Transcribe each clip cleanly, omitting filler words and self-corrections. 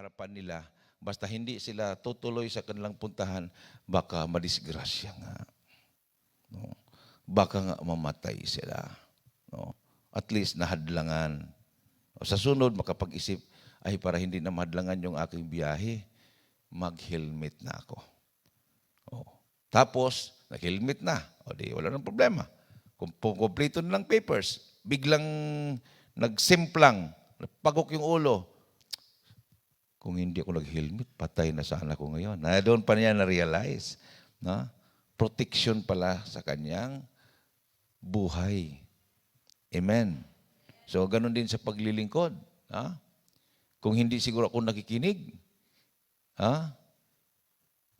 harapan nila, basta hindi sila tutuloy sa kanilang puntahan, baka madisgrasya nga. No? Baka nga mamatay sila. No? At least nahadlangan. O sa sunod, makapag-isip, ay para hindi na mahadlangan yung aking biyahe, mag-helmet na ako. O. Tapos, nag-helmet na. O di, wala nang problema. Kung kumpleto na ng papers, biglang nagsimplang, pagok yung ulo. Kung hindi ako nag-helmet, patay na sana ako ngayon. Na doon pa niya na-realize na protection pala sa kanyang buhay. Amen. So, ganun din sa paglilingkod. Ha? Kung hindi siguro ako nakikinig,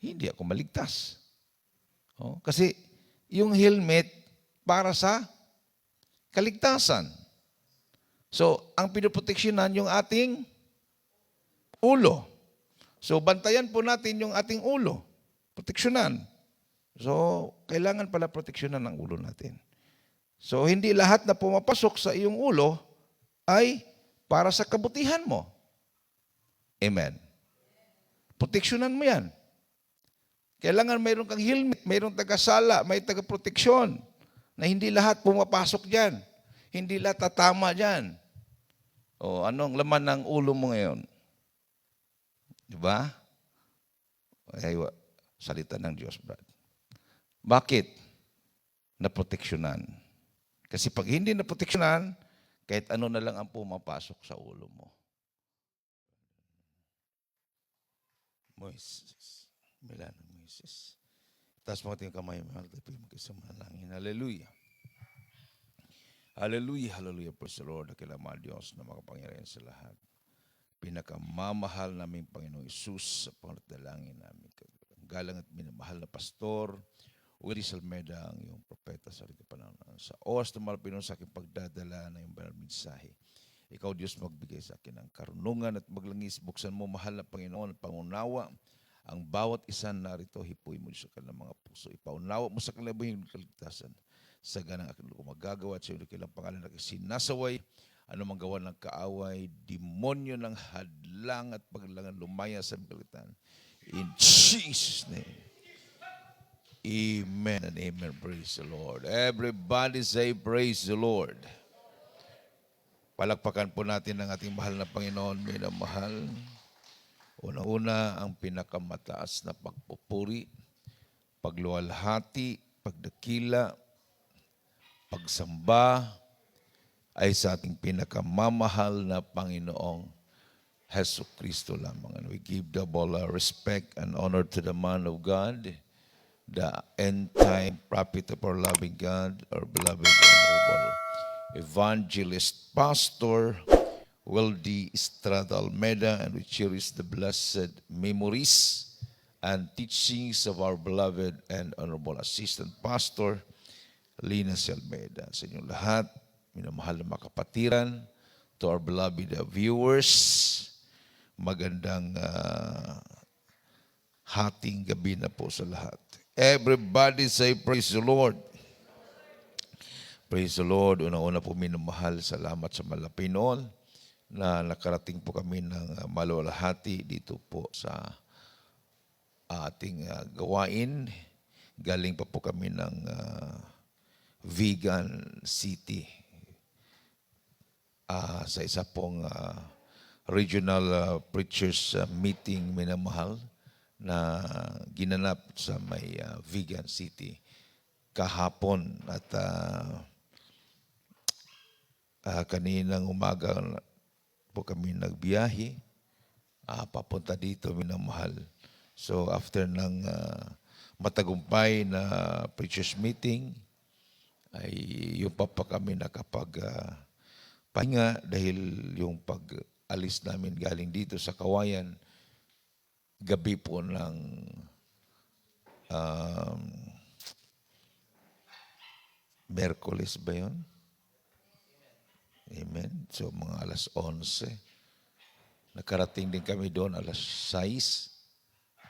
hindi ako maligtas. Kasi yung helmet para sa kaligtasan. So, ang pinoproteksyonan yung ating ulo. So, bantayan po natin yung ating ulo. Proteksyonan. So, kailangan pala proteksyonan ang ulo natin. So, hindi lahat na pumapasok sa iyong ulo ay para sa kabutihan mo. Amen. Proteksyonan mo yan. Kailangan mayroon kang helmet, mayroong taga-sala, may taga-proteksyon na hindi lahat pumapasok dyan. Hindi lahat tatama dyan. O, anong laman ng ulo mo ngayon? Diba? Ay, salita ng Diyos, Brad. Bakit? Naproteksyonan. Kasi pag hindi naproteksyonan, kahit ano na lang ang pumapasok sa ulo mo. Moises. Milano Moises. Taas mo ating kamay, mahal tayo magkasamanalangin. Hallelujah. Hallelujah, hallelujah. Praise the Lord. Nakilama Diyos na makapangyarihan sa lahat. Pinakamamahal namin Panginoong Isus sa pangatalangin namin. Galang at minamahal na pastor, Willis Almeida, ang iyong propeta sa rin kapanahon. Sa oras na malapinon sa aking pagdadala ng iyong banal mensahe. Ikaw, Diyos, magbigay sa akin ng karunungan at maglangis. Buksan mo, mahal na Panginoon, at pangunawa ang bawat isa narito. Hipuin mo sa kanilang mga puso. Ipaunawa mo sa kanilang buhing kaligtasan. Sa ganang aking luko magagawa at sa iyong kilang pangalan na sinasaway. Ano mang gawa ng kaaway, demonyo ng hadlang at paglangan lumaya sa kalitan. In Jesus' name. Amen and amen. Praise the Lord. Everybody say praise the Lord. Palakpakan po natin ang ating mahal na Panginoon, minamahal. Una-una ang pinakamataas na pagpupuri, pagluwalhati, pagdakila, pagsamba ay sa ating pinakamamahal na Panginoong Hesus Kristo lamang. And we give double respect and honor to the man of God, the end-time prophet of our loving God, our beloved and honorable evangelist, pastor, Wildy Estrada Almeida, and we cherish the blessed memories and teachings of our beloved and honorable assistant pastor, Lina Almeida. Sa inyong lahat, minamahal na makapatiran, to our beloved viewers, magandang hating gabi na po sa lahat. Everybody say praise the Lord. Praise the Lord. Una-una po minamahal, salamat sa Malapinon na nakarating po kami ng maluwalhati dito po sa ating gawain. Galing pa po kami ng Vegan City sa isa pong regional preachers meeting, minamahal, na ginanap sa may Vegan City kahapon at kaninang umaga po kami nagbiyahe papunta dito, minamahal. So after ng matagumpay na preachers meeting, ay yung pa kami nakapag-pahinga dahil yung pag-alis namin galing dito sa Kawayan, gabi po ng Merkulis ba yun? Amen. So mga alas 11. Nakarating din kami doon alas 6.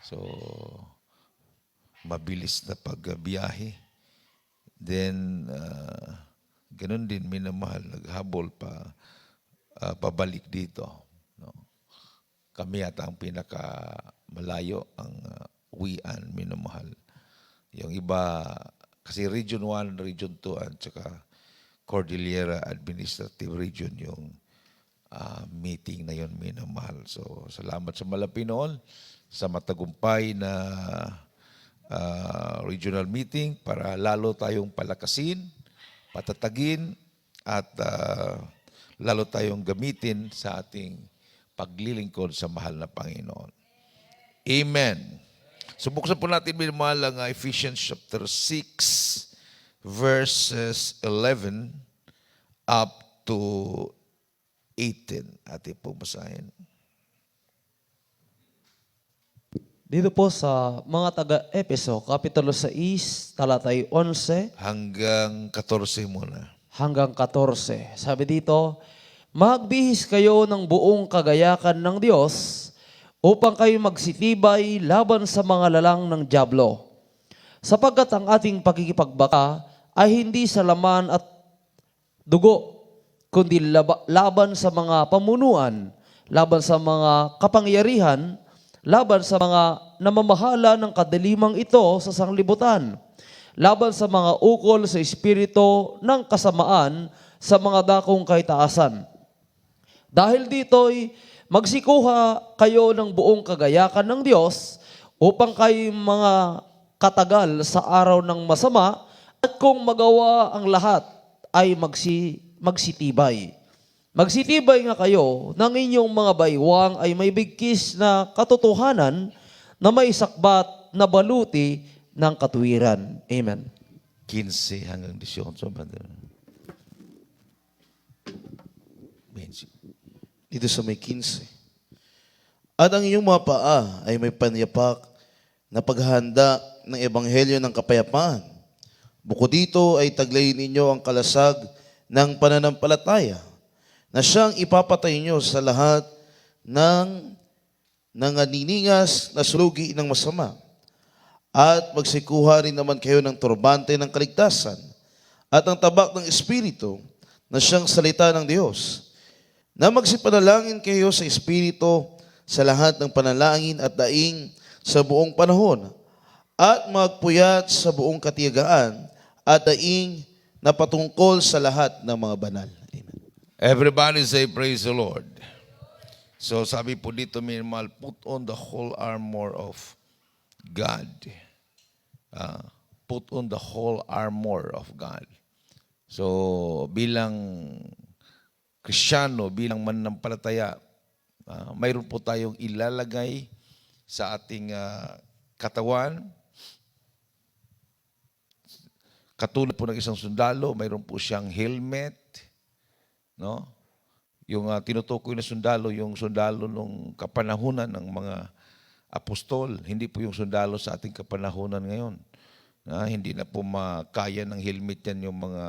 So mabilis na pagbiyahe. Then ganun din minamahal, naghabol pa pabalik dito. No? kami yata ang pinakamalayo ang uwian, minamahal. Yung iba, kasi Region 1, Region 2, at saka Cordillera Administrative Region yung meeting na yun, minamahal. So, salamat sa Malapinoon, sa matagumpay na regional meeting para lalo tayong palakasin, patatagin, at lalo tayong gamitin sa ating paglilingkod sa mahal na Panginoon. Amen. So buksan po natin minamahal ang Ephesians chapter 6 verses 11 up to 18. Ating po basahin. Dito po sa mga taga-Epeso, Kapitulo 6, talatay 11 Hanggang 14 muna. hanggang 14. Sabi dito, magbihis kayo ng buong kagayakan ng Diyos upang kayo magsitibay laban sa mga lalang ng dyablo. Sapagkat ang ating pakikipagbaka ay hindi sa laman at dugo, kundi laban sa mga pamunuan, laban sa mga kapangyarihan, laban sa mga namamahala ng kadilimang ito sa sanglibutan, laban sa mga ukol sa espiritu ng kasamaan sa mga dakong kaitaasan. Dahil dito'y magsikuha kayo ng buong kagayakan ng Diyos upang kayo mga katagal sa araw ng masama at kung magawa ang lahat ay magsitibay. Magsitibay nga kayo ng inyong mga baywang ay may bigkis na katotohanan na may sakbat na baluti ng katuwiran. Amen. 15 hanggang 18. Dito sa may 15. At ang inyong mga paa ay may panyapak na paghahanda ng ebanghelyo ng kapayapaan. Bukod dito ay taglayin ninyo ang kalasag ng pananampalataya na siyang ipapatay nyo sa lahat ng nanganiningas na sulugi ng masama. At magsikuha rin naman kayo ng turbante ng kaligtasan at ang tabak ng Espiritu na siyang salita ng Diyos, na magsipanalangin kayo sa Espiritu sa lahat ng panalangin at daing sa buong panahon at magpuyat sa buong katiyagaan at daing na patungkol sa lahat ng mga banal. Amen. Everybody say praise the Lord. So sabi po dito, minimal, put on the whole armor of God. Put on the whole armor of God. So bilang Kristiyano, bilang mananampalataya, mayroon po tayong ilalagay sa ating katawan. Katulad po ng isang sundalo, mayroon po siyang helmet, no? Yung tinutukoy na sundalo, yung sundalo nung kapanahunan ng mga apostol, hindi po yung sundalo sa ating kapanahunan ngayon. Hindi na po makaya ng helmet yan yung mga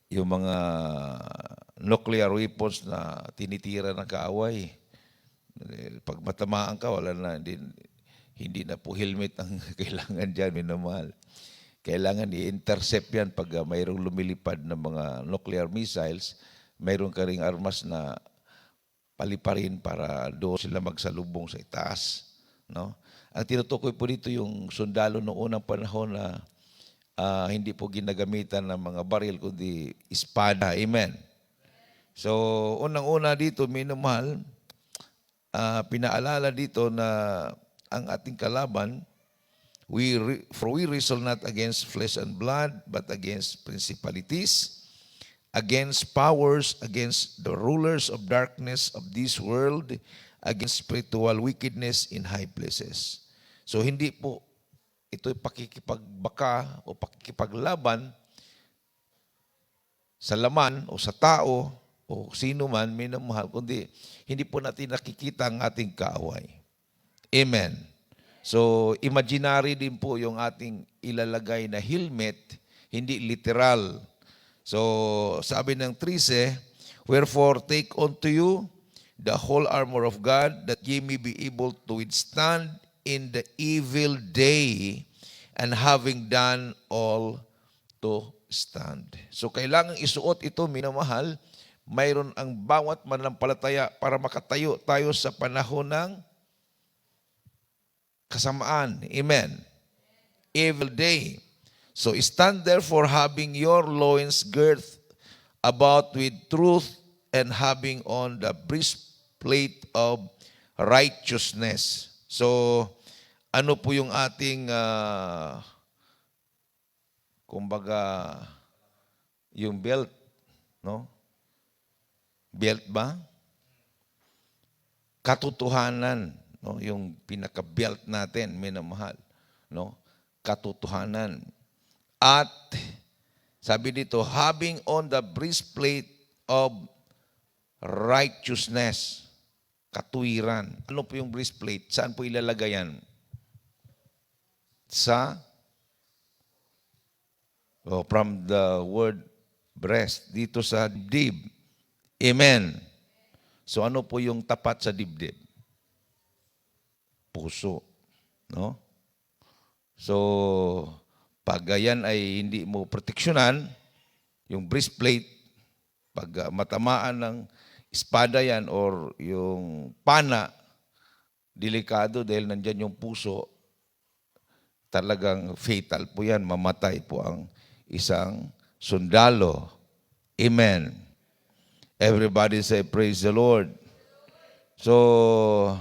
yung mga nuclear weapons na tinitira ng kaaway. Pag matamaan ka, wala na, hindi na po helmet ang kailangan dyan, minamahal. Kailangan i-intercept yan pag mayroong lumilipad na mga nuclear missiles, mayroong ka ring armas na paliparin para doon sila magsalubong sa itaas. No? Ang tinutukoy po dito yung sundalo noong unang panahon na hindi po ginagamitan ng mga baril, kundi espada. Amen. So, unang-una dito, minamahal, pinaalala dito na ang ating kalaban, for we wrestle not against flesh and blood, but against principalities, against powers, against the rulers of darkness of this world, against spiritual wickedness in high places. So hindi po ito'y pakikipagbaka o pakikipaglaban sa laman o sa tao o sino man, minamahal, kundi hindi po natin nakikita ang ating kaaway. Amen. So, imaginary din po yung ating ilalagay na helmet, hindi literal. So, sabi ng 13, wherefore take unto you the whole armor of God, that ye may be able to withstand in the evil day, and having done all to stand. So, kailangan isuot ito, minamahal, mayroon ang bawat mananampalataya para makatayo tayo sa panahon ng kasamaan. Amen. Evil day. So stand therefore having your loins girt about with truth and having on the breastplate of righteousness. So ano po yung ating kumbaga yung belt, no? Belt ba? Katotohanan, no? Yung pinaka-belt natin, minamahal, no? Katotohanan. At sabi dito, having on the breastplate of righteousness, katuwiran. Ano po yung breastplate? Saan po ilalagay yan? From the word breast, dito sa dibdib. Amen. So ano po yung tapat sa dibdib? Puso. No? So, pag yan ay hindi mo proteksyonan, yung breastplate, pag matamaan ng espada yan or yung pana, delikado dahil nandyan yung puso, talagang fatal po yan, mamatay po ang isang sundalo. Amen. Everybody say, praise the Lord. So,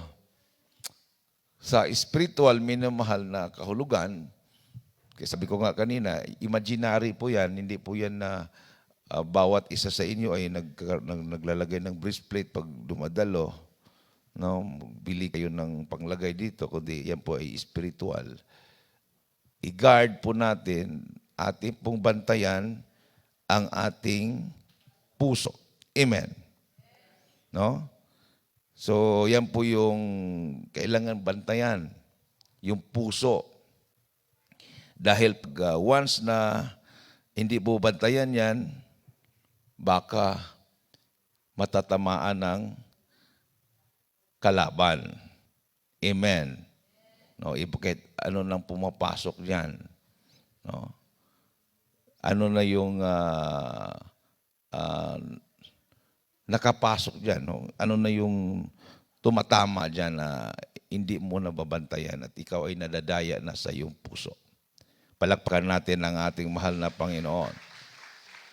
sa spiritual, minamahal na kahulugan, kaya sabi ko nga kanina, imaginary po yan, hindi po yan na bawat isa sa inyo ay naglalagay ng breastplate pag dumadalo. No? Bili kayo ng panglagay dito, kundi yan po ay spiritual. I-guard po natin, ating pong bantayan ang ating puso. Amen. No? So, yan po yung kailangan bantayan, yung puso. Dahil pag once na hindi po bantayan yan, baka matatamaan ng kalaban. Amen. No, kahit ano nang pumapasok diyan. No? Ano na yung nakapasok diyan, no? Ano na yung tumatama diyan na hindi mo nababantayan at ikaw ay nadadaya na sa iyong puso. Palakpakan natin ang ating mahal na Panginoon.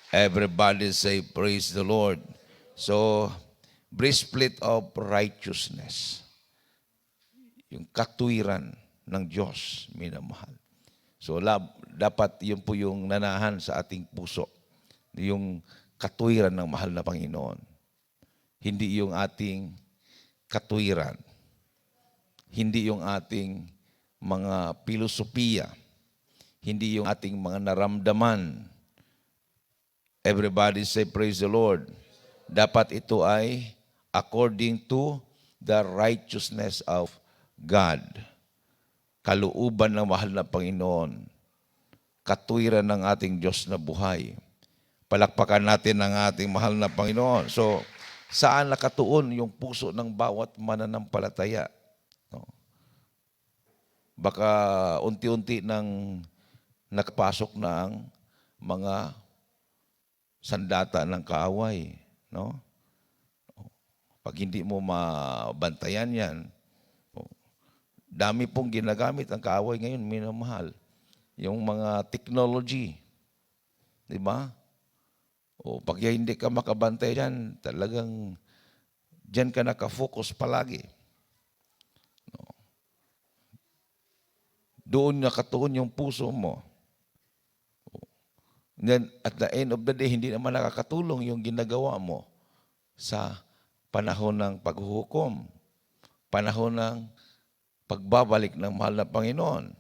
Everybody say, praise the Lord. So, breastplate of righteousness. Yung katuwiran ng Diyos, minamahal. So, dapat yun po yung nanahan sa ating puso. Yung katuwiran ng mahal na Panginoon. Hindi yung ating katuwiran. Hindi yung ating mga filosofiya. Hindi yung ating mga naramdaman. Everybody say, praise the Lord. Dapat ito ay according to the righteousness of God. Kalooban ng mahal na Panginoon. Katuwiran ng ating Diyos na buhay. Palakpakan natin ang ating mahal na Panginoon. So, saan nakatuon yung puso ng bawat mananampalataya? No? Baka unti-unti nang nakapasok na ang mga sandata ng kaaway. No? Pag hindi mo mabantayan yan, dami pong ginagamit ang kaaway ngayon, minamahal. Yung mga technology. Di ba? O pag hindi ka makabantay dyan, talagang dyan ka nakafocus palagi. No? Doon nakatuon yung puso mo. Then, at the end of the day, hindi naman nakakatulong yung ginagawa mo sa panahon ng paghuhukom, panahon ng pagbabalik ng mahal na Panginoon.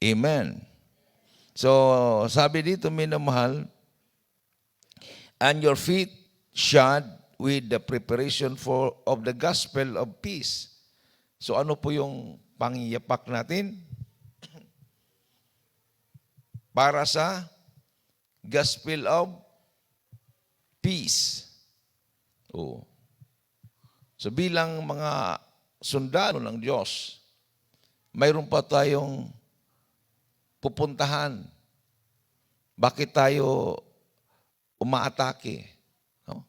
Amen. So, sabi dito, minamahal, and your feet shod with the preparation of the gospel of peace. So, ano po yung pangiyapak natin? Para sa gospel of peace. Oh. So bilang mga sundalo ng Diyos, mayroon pa tayong pupuntahan. Bakit tayo umaatake? No?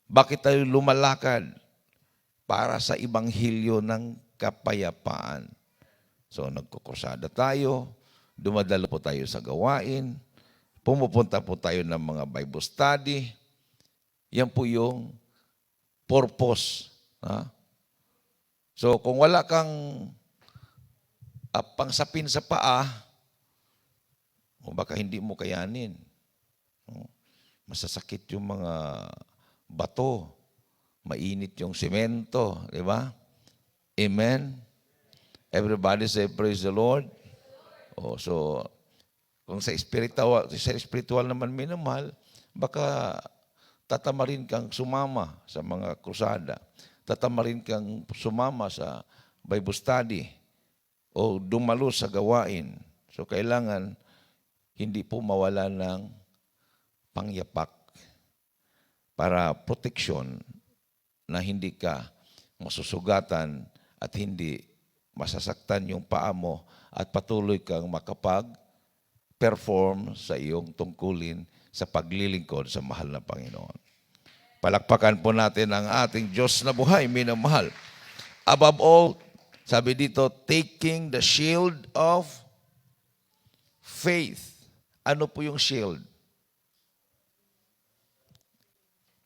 Bakit tayo lumalakad? Para sa ibanghilyo ng kapayapaan. So nagkukursada tayo, dumadalo po tayo sa gawain, pumupunta po tayo ng mga Bible study. Yan po yung purpose. Ha? So kung wala kang pangsapin sa paa, o baka hindi mo kayanin. Masasakit yung mga bato, mainit yung semento, di ba? Amen? Everybody say, praise the Lord. Oh, so, kung sa spiritual naman minamahal, baka tatamarin kang sumama sa mga krusada. Tatamarin kang sumama sa Bible study o dumalo sa gawain. So, kailangan hindi po mawala ng pangyapak para proteksyon na hindi ka masusugatan at hindi masasaktan yung paa mo at patuloy kang makapag-perform sa iyong tungkulin sa paglilingkod sa mahal na Panginoon. Palakpakan po natin ang ating Diyos na buhay, minamahal. Above all, sabi dito, taking the shield of faith. Ano po yung shield?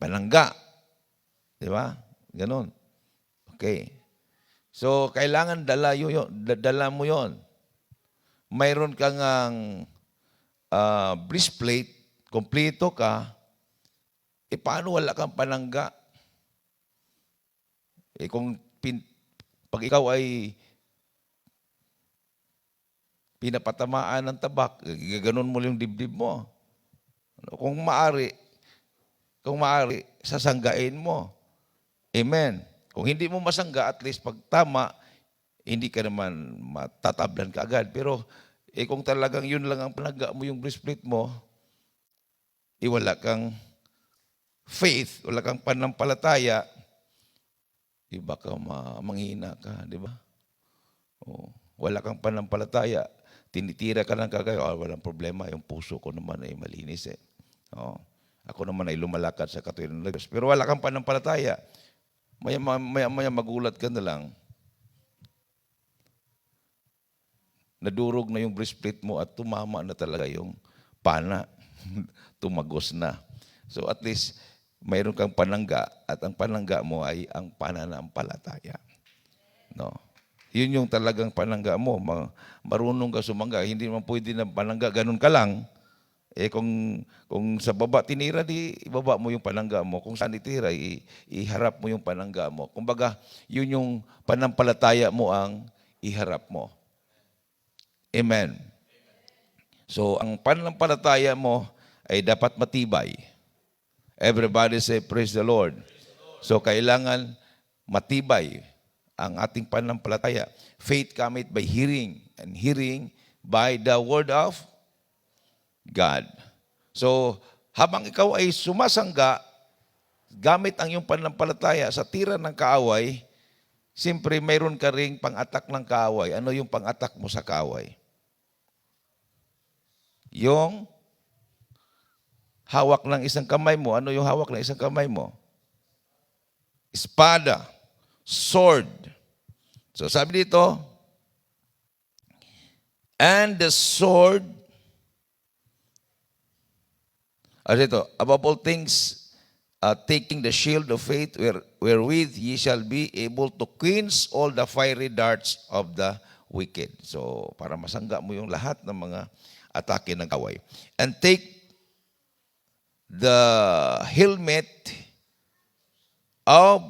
Panangga. Di ba? Ganon. Okay. So, kailangan dala mo yon. Mayroon kang breastplate, kompleto ka, paano wala kang panangga? Kung pag ikaw ay pinapatamaan ng tabak, gaganon mo yung dibdib mo. Kung maaari, sasanggain mo. Amen. Kung hindi mo masangga, at least pag tama, hindi ka naman matatablan ka agad. Pero kung talagang yun lang ang panangga mo, yung breastplate mo, wala kang faith, wala kang panampalataya, baka manghina ka, di ba? Wala kang panampalataya, tinitira ka ng kagayo, walang problema, yung puso ko naman ay malinis eh. Ako naman ay lumalakad sa katuwiran ng Diyos. Pero wala kang panampalataya, maya magulat ka na lang. Nadurog na yung breastplate mo at tumama na talaga yung pana. Tumagos na. So at least, mayroon kang panangga at ang panangga mo ay ang pananampalataya. No? Yun yung talagang panangga mo. Marunong ka sumangga. Hindi naman pwede na panangga, ganun ka lang. Kung sa baba tinira, ibaba mo yung panangga mo. Kung saan itira, iharap mo yung panangga mo. Kumbaga, yun yung panampalataya mo ang iharap mo. Amen. So, ang panampalataya mo ay dapat matibay. Everybody say, praise the Lord. So, kailangan matibay ang ating panampalataya. Faith cometh by hearing, and hearing by the word of God. So, habang ikaw ay sumasangga, gamit ang iyong panampalataya sa tira ng kaaway, siyempre mayroon ka ring pang-atak ng kaaway. Ano yung pang-atak mo sa kaaway? Yung hawak ng isang kamay mo. Ano yung hawak ng isang kamay mo? Espada. Sword. So sabi dito, and the sword, above all things, taking the shield of faith, wherewith ye shall be able to quench all the fiery darts of the wicked. So, para masangga mo yung lahat ng mga atake ng kaway. And take the helmet of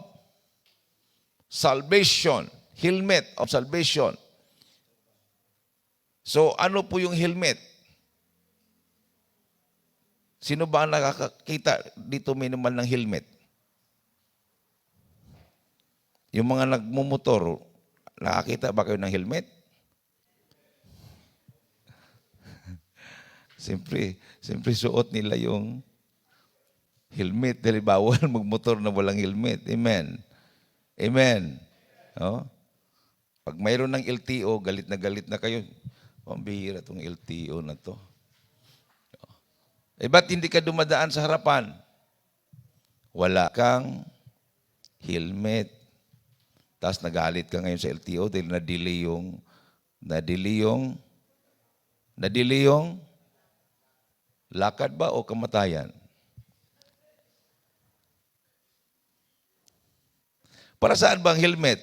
salvation. Helmet of salvation. So, ano po yung helmet? Sino ba ang nakakakita dito minimal ng helmet? Yung mga nagmumotor, nakakita ba kayo ng helmet? Siyempre suot nila yung helmet dahil bawal magmotor na walang helmet. Amen. Amen. No? Pag mayroon ng LTO, galit na kayo. Pambihira itong LTO na to. Ba't hindi ka dumadaan sa harapan? wala kang helmet. Tapos nagalit ka ngayon sa LTO dahil nadili yung lakad ba o kamatayan? Para saan ba ang helmet?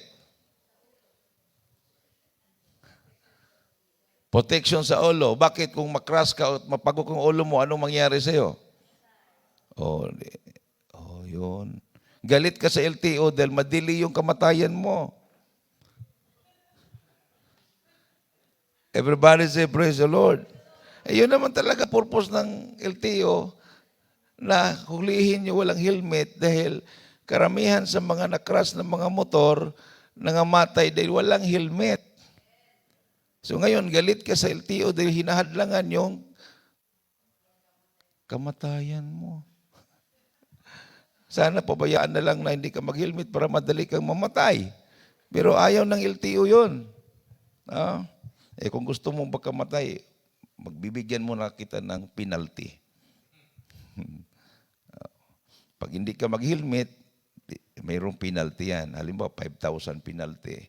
Protection sa ulo. Bakit kung makras ka o mapagok ang ulo mo, anong mangyari sa'yo? Yun. Galit ka sa LTO dahil madili yung kamatayan mo. Everybody say, praise the Lord. Yun naman talaga purpose ng LTO na hulihin nyo walang helmet dahil karamihan sa mga nakras ng mga motor nangamatay dahil walang helmet. So ngayon, galit ka sa LTO dahil hinahadlangan yung kamatayan mo. Sana pabayaan na lang na hindi ka mag-helmet para madali kang mamatay. Pero ayaw ng LTO yun. Kung gusto mong magkamatay, magbibigyan mo na kita ng penalty. Pag hindi ka mag-helmet, mayroong penalty yan. Halimbawa, 5,000 penalty.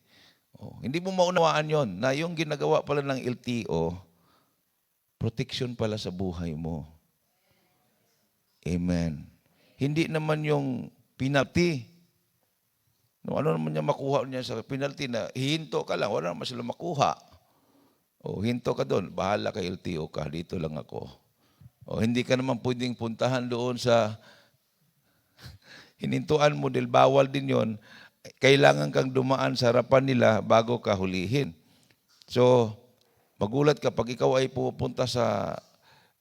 Hindi mo maunawaan yon na yung ginagawa pala ng LTO, protection pala sa buhay mo. Amen. Hindi naman yung penalty. Ano naman niya makuha niya sa penalty na hihinto ka lang, wala naman sila makuha. Hinto ka doon, bahala kay LTO ka, dito lang ako. Hindi ka naman pwedeng puntahan doon sa hinintuan mo dahil bawal din yon. Kailangan kang dumaan sa harapan nila bago ka hulihin. So, magulat ka pag ikaw ay pupunta sa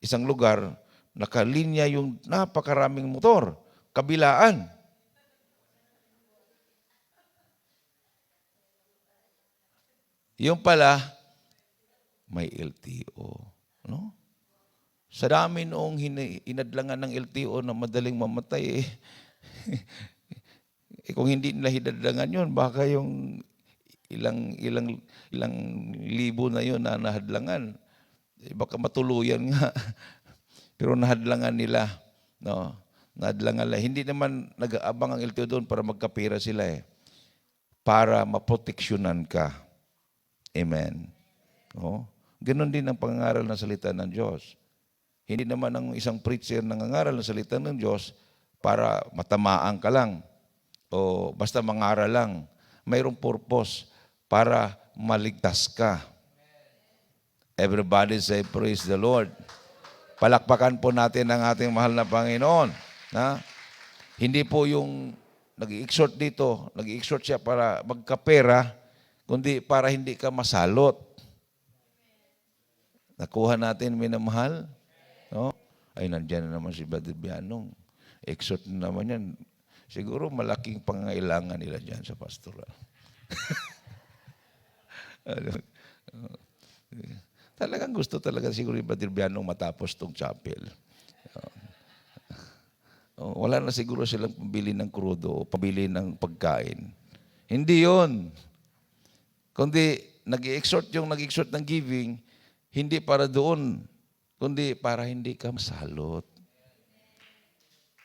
isang lugar, nakalinya yung napakaraming motor, kabilaan. Yung pala, may LTO. No? Sa dami noong inadlangan ng LTO na madaling mamatay, kung hindi nila hinadlangan yun, baka yung ilang libo na yun na nahadlangan, baka matuluyan nga. Pero nahadlangan nila. No? Nahadlangan nila. Hindi naman nag-aabang ang LTO doon para magkapira sila para maproteksyonan ka. Amen. No? Ganon din ang pangangaral ng salita ng Diyos. Hindi naman ang isang preacher nangangaral ng salita ng Diyos para matamaan ka lang o basta mangaral lang. Mayroong purpose para maligtas ka. Everybody say, praise the Lord. Palakpakan po natin ang ating mahal na Panginoon. Hindi po yung nag-i-exhort dito, nag-i-exhort siya para magkapera, kundi para hindi ka masalot. Nakuha natin, minamahal? No? Ay, nandiyan na naman si Brother Bianong. Exhort na naman yan. Siguro malaking pangailangan nila dyan sa pastoral. Talagang gusto talaga siguro ni Brother Bianong matapos tong chapel. Wala na siguro silang pambili ng krudo o pambili ng pagkain. Hindi yon. Kundi nag-exhort ng giving, hindi para doon, kundi para hindi ka masalot.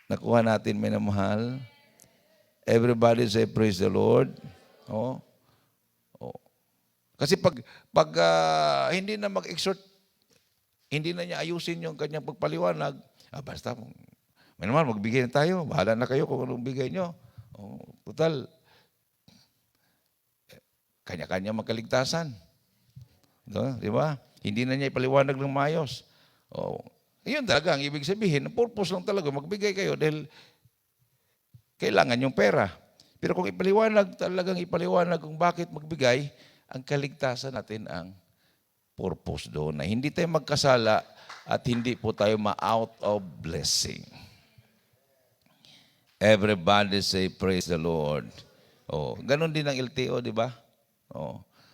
Nakuha natin, minamahal. Everybody say, praise the Lord. Kasi pag hindi na mag-exhort, hindi na niya ayusin yung kanyang pagpaliwanag, basta, may naman, magbigay na tayo. Bahala na kayo kung anong bigay nyo. Total, kanya-kanya magkaligtasan. Di ba? Hindi na niya ipaliwanag ng mayos. Yun talaga, ang ibig sabihin, ang purpose lang talaga, magbigay kayo dahil kailangan yung pera. Pero kung talagang ipaliwanag kung bakit magbigay, ang kaligtasan natin ang purpose doon. Na hindi tayo magkasala at hindi po tayo ma-out of blessing. Everybody say, praise the Lord. Ganon din ang LTO, di ba?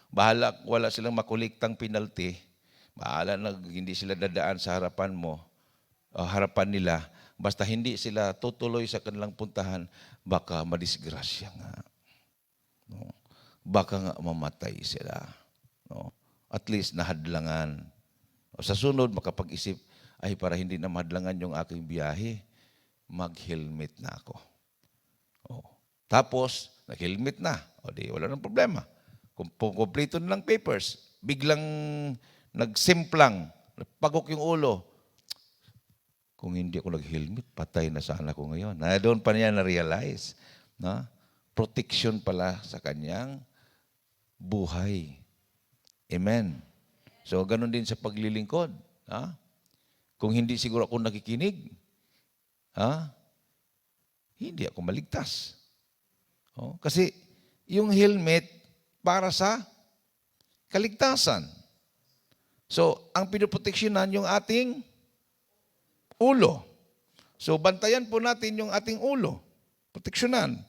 Bahala, wala silang makuliktang penalty. Bahala na hindi sila dadaan sa harapan mo, harapan nila. Basta hindi sila tutuloy sa kanilang puntahan, baka madisgrasya nga. Baka nga mamatay sila. At least nahadlangan. Sa sunod, makapag-isip, ay para hindi na mahadlangan yung aking biyahe, mag-helmet na ako. Tapos, nag-helmet na. O di, wala nang problema. Kung kumpleto na ng papers, biglang nagsimplang, pagok yung ulo. Kung hindi ako nag-helmet, patay na sana ako ngayon. Na doon pa niya na-realize na protection pala sa kanyang buhay. Amen. So, ganun din sa paglilingkod. Ha? Kung hindi siguro ako nakikinig, hindi ako maligtas. Kasi yung helmet para sa kaligtasan. So, ang pinoproteksyonan yung ating ulo. So, bantayan po natin yung ating ulo. Proteksyonan.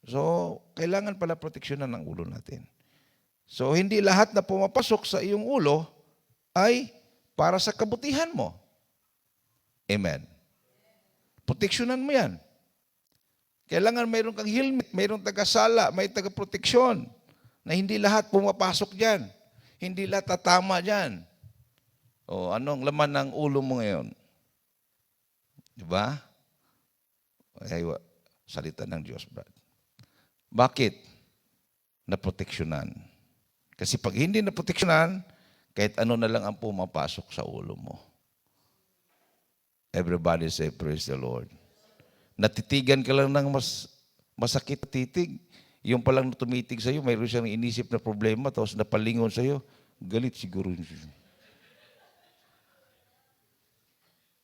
So, kailangan pala proteksyonan ang ulo natin. So, hindi lahat na pumapasok sa iyong ulo ay para sa kabutihan mo. Amen. Proteksyonan mo yan. Kailangan mayroon kang helmet, mayroong taga-sala, may taga-proteksyon na hindi lahat pumapasok dyan. Hindi lahat tatama dyan. O, anong laman ng ulo mo ngayon? Diba? Ay, salita ng Diyos, Brad. Bakit? Naproteksyonan. Kasi pag hindi naproteksyonan, kahit ano na lang ang pumapasok sa ulo mo. Everybody say, praise the Lord. Natitigan ka lang ng masakit na titig. Yung palang tumitig sa'yo, mayroon siyang inisip na problema, tapos napalingon sa'yo, galit siguro.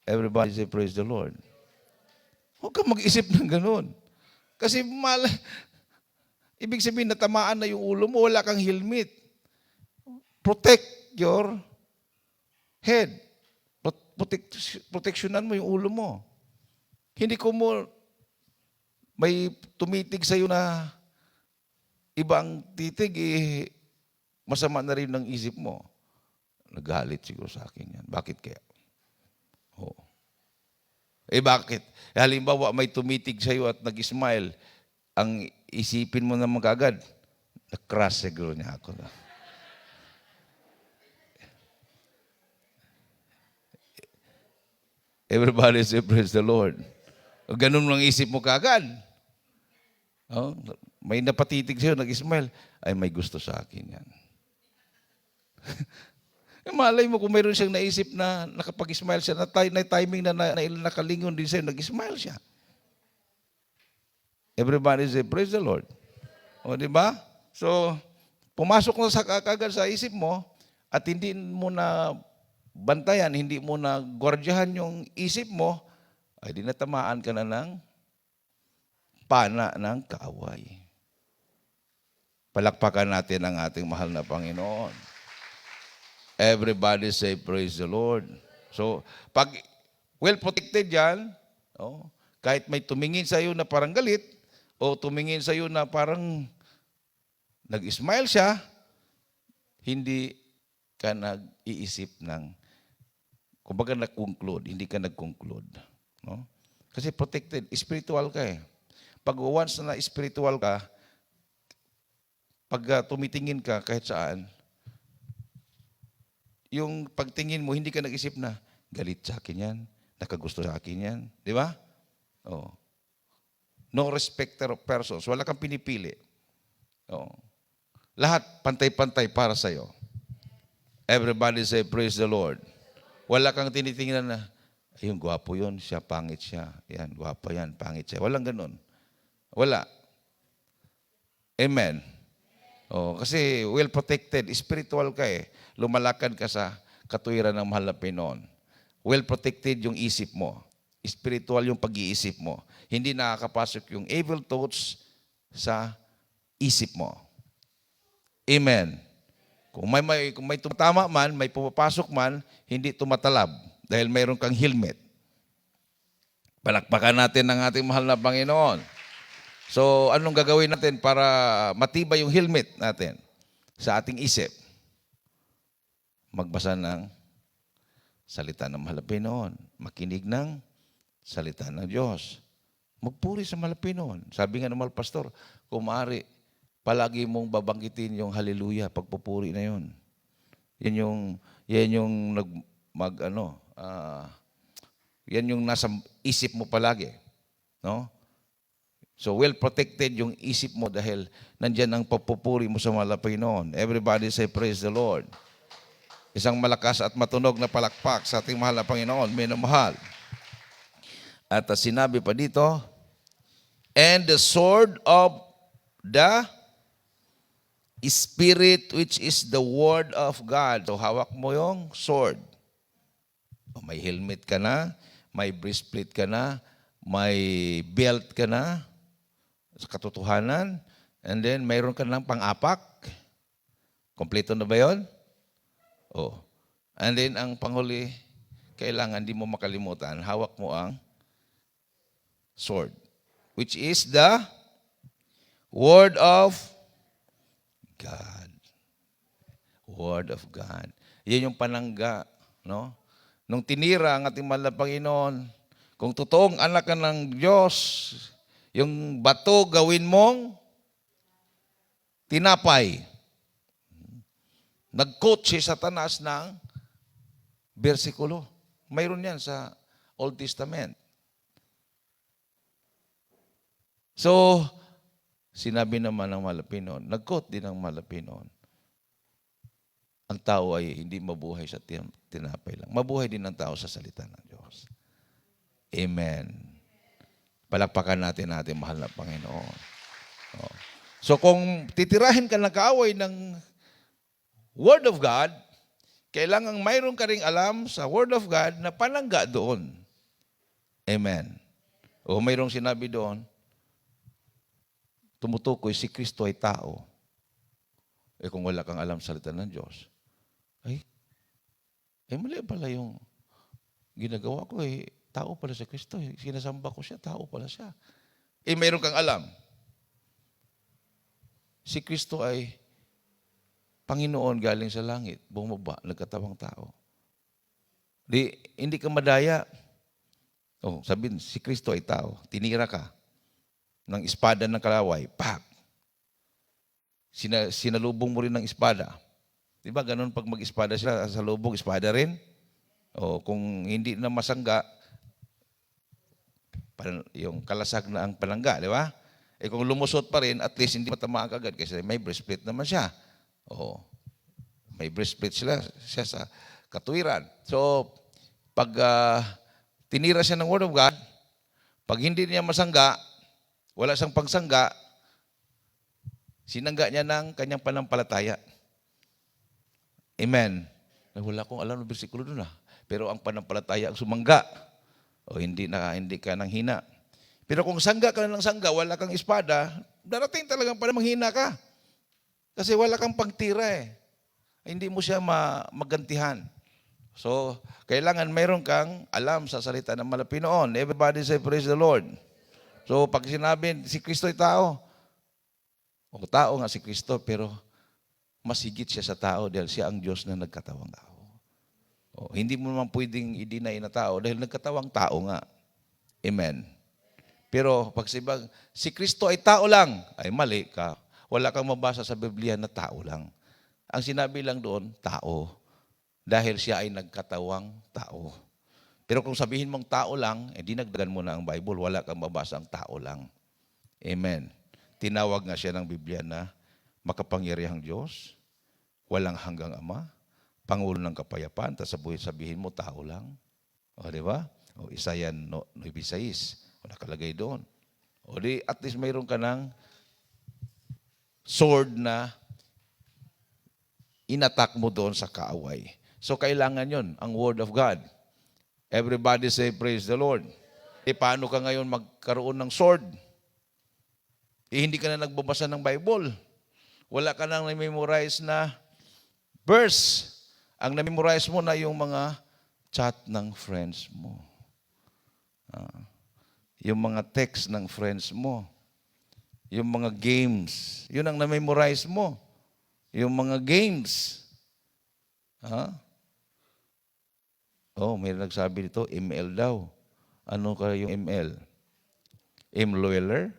Everybody say, praise the Lord. Huwag kang mag-isip ng ganun. Kasi ibig sabihin, natamaan na yung ulo mo, wala kang helmet. Protect your head. Proteksyonan mo yung ulo mo. Hindi ko mo may tumitig sa'yo na ibang titig, masama na rin ng isip mo. Nagalit siguro sa akin yan. Bakit kaya? Bakit? Halimbawa, may tumitig sa'yo at nag-smile, ang isipin mo naman kagad, na-crush siguro niya ako. Everybody say, praise the Lord. Ganun lang isip mo kagad. May napatitig sa'yo, nag-smile, ay may gusto sa akin yan. Malay mo kung mayroon siyang naisip na nakapag-smile siya, na timing na nakalingon din sa'yo, nag-smile siya. Everybody say, praise the Lord. O, di ba? So, pumasok na kagad sa isip mo at hindi mo na bantayan, hindi mo na gwardyahan yung isip mo, ay di natamaan ka na ng pana ng kaaway. Palakpakan natin ang ating mahal na Panginoon. Everybody say, praise the Lord. So, pag well protected yan, kahit may tumingin sa iyo na parang galit, o tumingin sa iyo na parang nag-smile siya, hindi ka nag-iisip ng, kumbaga nag-conclude, hindi ka nag-conclude. No? Kasi protected, spiritual ka eh. Pag once na spiritual ka, pag tumitingin ka kahit saan, yung pagtingin mo, hindi ka nag-isip na, galit sa akin yan, nakagusto sa akin yan. Di ba? No respecter of persons. Wala kang pinipili. Lahat pantay-pantay para sa'yo. Everybody say, praise the Lord. Wala kang tinitingnan na, ayun, gwapo yun, siya, pangit siya. Yan, gwapo yan, pangit siya. Walang ganun. Wala. Amen. Kasi well protected, spiritual ka eh. Lumalakad ka sa katuwiran ng mahal na Panginoon. Well protected yung isip mo. Spiritual yung pag-iisip mo. Hindi nakakapasok yung evil thoughts sa isip mo. Amen. Kung may tumatama man, may pumapasok man, hindi tumatalab dahil mayroon kang helmet. Palakpakan natin ang ating mahal na Panginoon. So, anong gagawin natin para matibay yung helmet natin sa ating isip? Magbasa ng salita ng mahal na Panginoon. Makinig ng salita ng Diyos. Magpuri sa mahal na Panginoon. Sabi nga ng mahal pastor, kung maaari, palagi mong babanggitin yung hallelujah, pagpupuri na yun. Yan yung yan yung nasa isip mo palagi. No? So well protected yung isip mo dahil nandyan ang papupuri mo sa mahal na Panginoon. Everybody say, praise the Lord. Isang malakas at matunog na palakpak sa ating mahal na Panginoon, minamahal. At sinabi pa dito, and the sword of the Spirit, which is the word of God. So hawak mo yung sword. May helmet ka na, may breastplate ka na, may belt ka na, sa katotohanan, and then mayroon ka ng pang-apak. Kompleto na ba yun? Oh. And then ang panghuli, kailangan di mo makalimutan, hawak mo ang sword, which is the word of God. Word of God. Yan yung panangga, no? Nung tinira ang ating mahal na Panginoon, kung totoong anak ka ng Diyos, yung bato gawin mong tinapay. Nag-quote si Satanas ng bersikulo. Mayroon yan sa Old Testament. So, sinabi naman ng Malapinon, nag-quote din ng Malapinon, ang tao ay hindi mabuhay sa tinapay lang. Mabuhay din ang tao sa salita ng Diyos. Amen. Palakpakan natin mahal na Panginoon. Oh. So kung titirahin ka ng kaaway ng Word of God, kailangan mayroon ka ring alam sa Word of God na panangga doon. Amen. O mayroong sinabi doon, tumutukoy si Kristo ay tao. Eh kung wala kang alam sa salita ng Diyos, mali pala yung ginagawa ko tao pala si Kristo. Sinasamba ko siya, tao pala siya. Mayroon kang alam. Si Kristo ay Panginoon galing sa langit, bumaba, nagkatawang tao. Hindi ka madaya. Sabihin, si Kristo ay tao. Tinira ka ng espada ng kalaway. Pak! Sinalubong mo rin ng espada. Diba ganun pag mag-espada sila, sa lubong, espada rin? Kung hindi na masangga, yung kalasag na ang palangga, di ba? Kung lumusot pa rin, at least hindi matamaan kagad kasi may breastplate naman siya. May breastplate siya sa katuwiran. So, pag tinira siya ng Word of God, pag hindi niya masangga, wala siyang pagsangga, sinangga niya ng kanyang panampalataya. Amen. Wala akong alam ng bersikulo doon Pero ang panampalataya ang sumangga. Hindi ka nang hina. Pero kung sangga ka na ng sangga, wala kang espada, darating talagang para manghina ka. Kasi wala kang pagtira Hindi mo siya magantihan. So, kailangan mayroon kang alam sa salita ng Malapinoon. Everybody say, praise the Lord. So, pag sinabi, si Kristo ay tao. Tao nga si Kristo, pero mas higit siya sa tao dahil siya ang Diyos na nagkatawang tao. Hindi mo naman pwedeng i-deny na tao dahil nagkatawang tao nga. Amen. Pero pag si Kristo ay tao lang, ay mali ka. Wala kang mabasa sa Biblia na tao lang. Ang sinabi lang doon, tao. Dahil siya ay nagkatawang tao. Pero kung sabihin mong tao lang, dinagdagan mo na ang Bible, wala kang mabasa ang tao lang. Amen. Tinawag nga siya ng Biblia na makapangyarihang Diyos, walang hanggang Ama, Pangulo ng Kapayapaan, tapos sabihin mo, tao lang. Di ba? Isaiah 9:6. Nakalagay doon. At least mayroon ka ng sword na inatak mo doon sa kaaway. So, kailangan yon ang Word of God. Everybody say, praise the Lord. Paano ka ngayon magkaroon ng sword? Hindi ka na nagbabasa ng Bible. Wala ka nang na-memorize na verse. Ang na-memorize mo na yung mga chat ng friends mo. Yung mga text ng friends mo. Yung mga games. Yun ang na-memorize mo. Yung mga games. May nagsabi dito, ML daw. Ano ka yung ML? M-Loeler?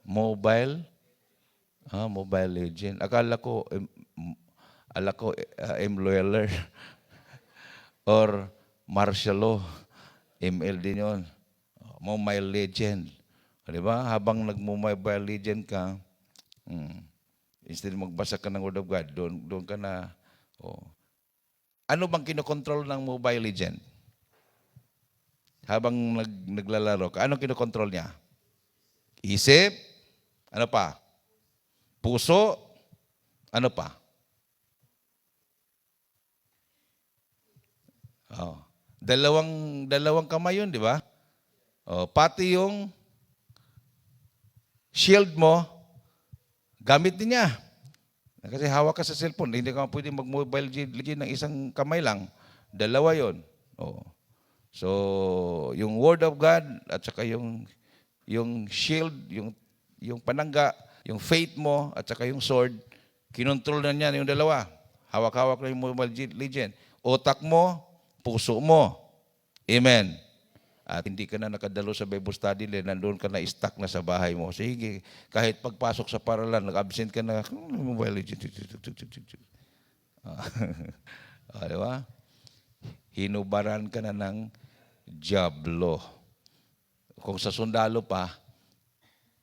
Mobile? Mobile Legend. Akala ko M-Loeler. Or martial law. ML din yun. Mobile Legend. Di ba? Habang nag-Mobile Legend ka, instead magbasa ka ng Word of God, doon ka na, ano bang kinokontrol ng Mobile Legend? Habang naglalaro ka, anong kinokontrol niya? Isip, ano pa? Puso, ano pa? Dalawang kamay yun, di ba? Pati yung shield mo, gamit din niya. Kasi hawak ka sa cellphone, hindi ka pwede mag-mobile legend ng isang kamay lang. Dalawa yon. So, yung Word of God at saka yung shield, yung panangga, yung faith mo at saka yung sword, kinontrol na niya yung dalawa. Hawak-hawak na yung mobile legend. Otak mo, puso mo. Amen. At hindi ka na nakadalo sa Bible study, nandoon ka na stuck na sa bahay mo. Sige, kahit pagpasok sa paralan, nag-absent ka na, mobile legend. Di ba? Hinubaran ka na ng diablo. Kung sa sundalo pa,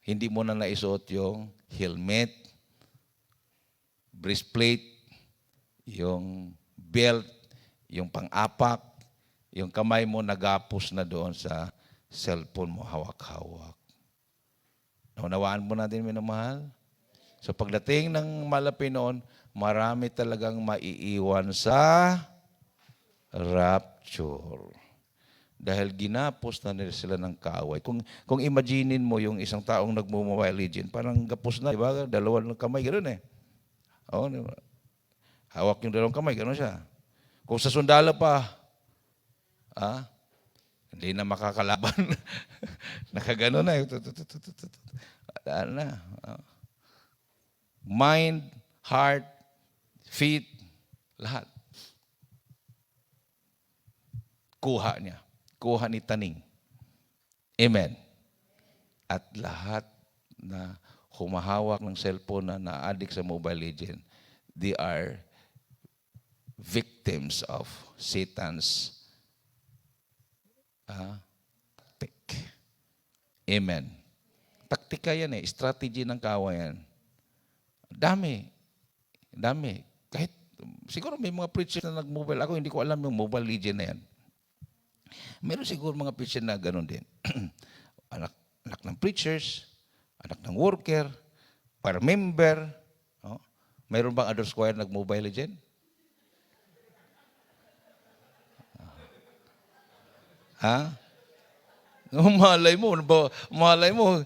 hindi mo na naisuot yung helmet, breastplate, yung belt, yung pang-apak, yung kamay mo nagapos na doon sa cellphone mo, hawak-hawak. Naunawaan mo natin, minamahal? So pagdating ng malapi noon, marami talagang maiiwan sa rapture. Dahil ginapos na nila sila ng kaaway. Kung imaginein mo yung isang taong nagmumobile legend, parang gapos na, di ba? Dalawang kamay, gano'n eh. Diba? Hawak yung dalawang kamay, gano'n siya. Kung sa sundalo pa, hindi na makakalaban. Nakagano na. Ano na. Mind, heart, feet, lahat. Kuha niya. Kuha ni Taning. Amen. At lahat na humahawak ng cellphone na na-addict sa Mobile Legend, they are victims of Satan's taktik. Amen. Taktika yan eh. Strategy ng kawayan. Dami. Kahit, siguro may mga preachers na nag-mobile. Ako hindi ko alam yung Mobile Legend na yan. Meron siguro mga preachers na gano'n din. anak ng preachers, anak ng worker, para member. Mayroon bang other squire nag-Mobile Legend? Malay mo,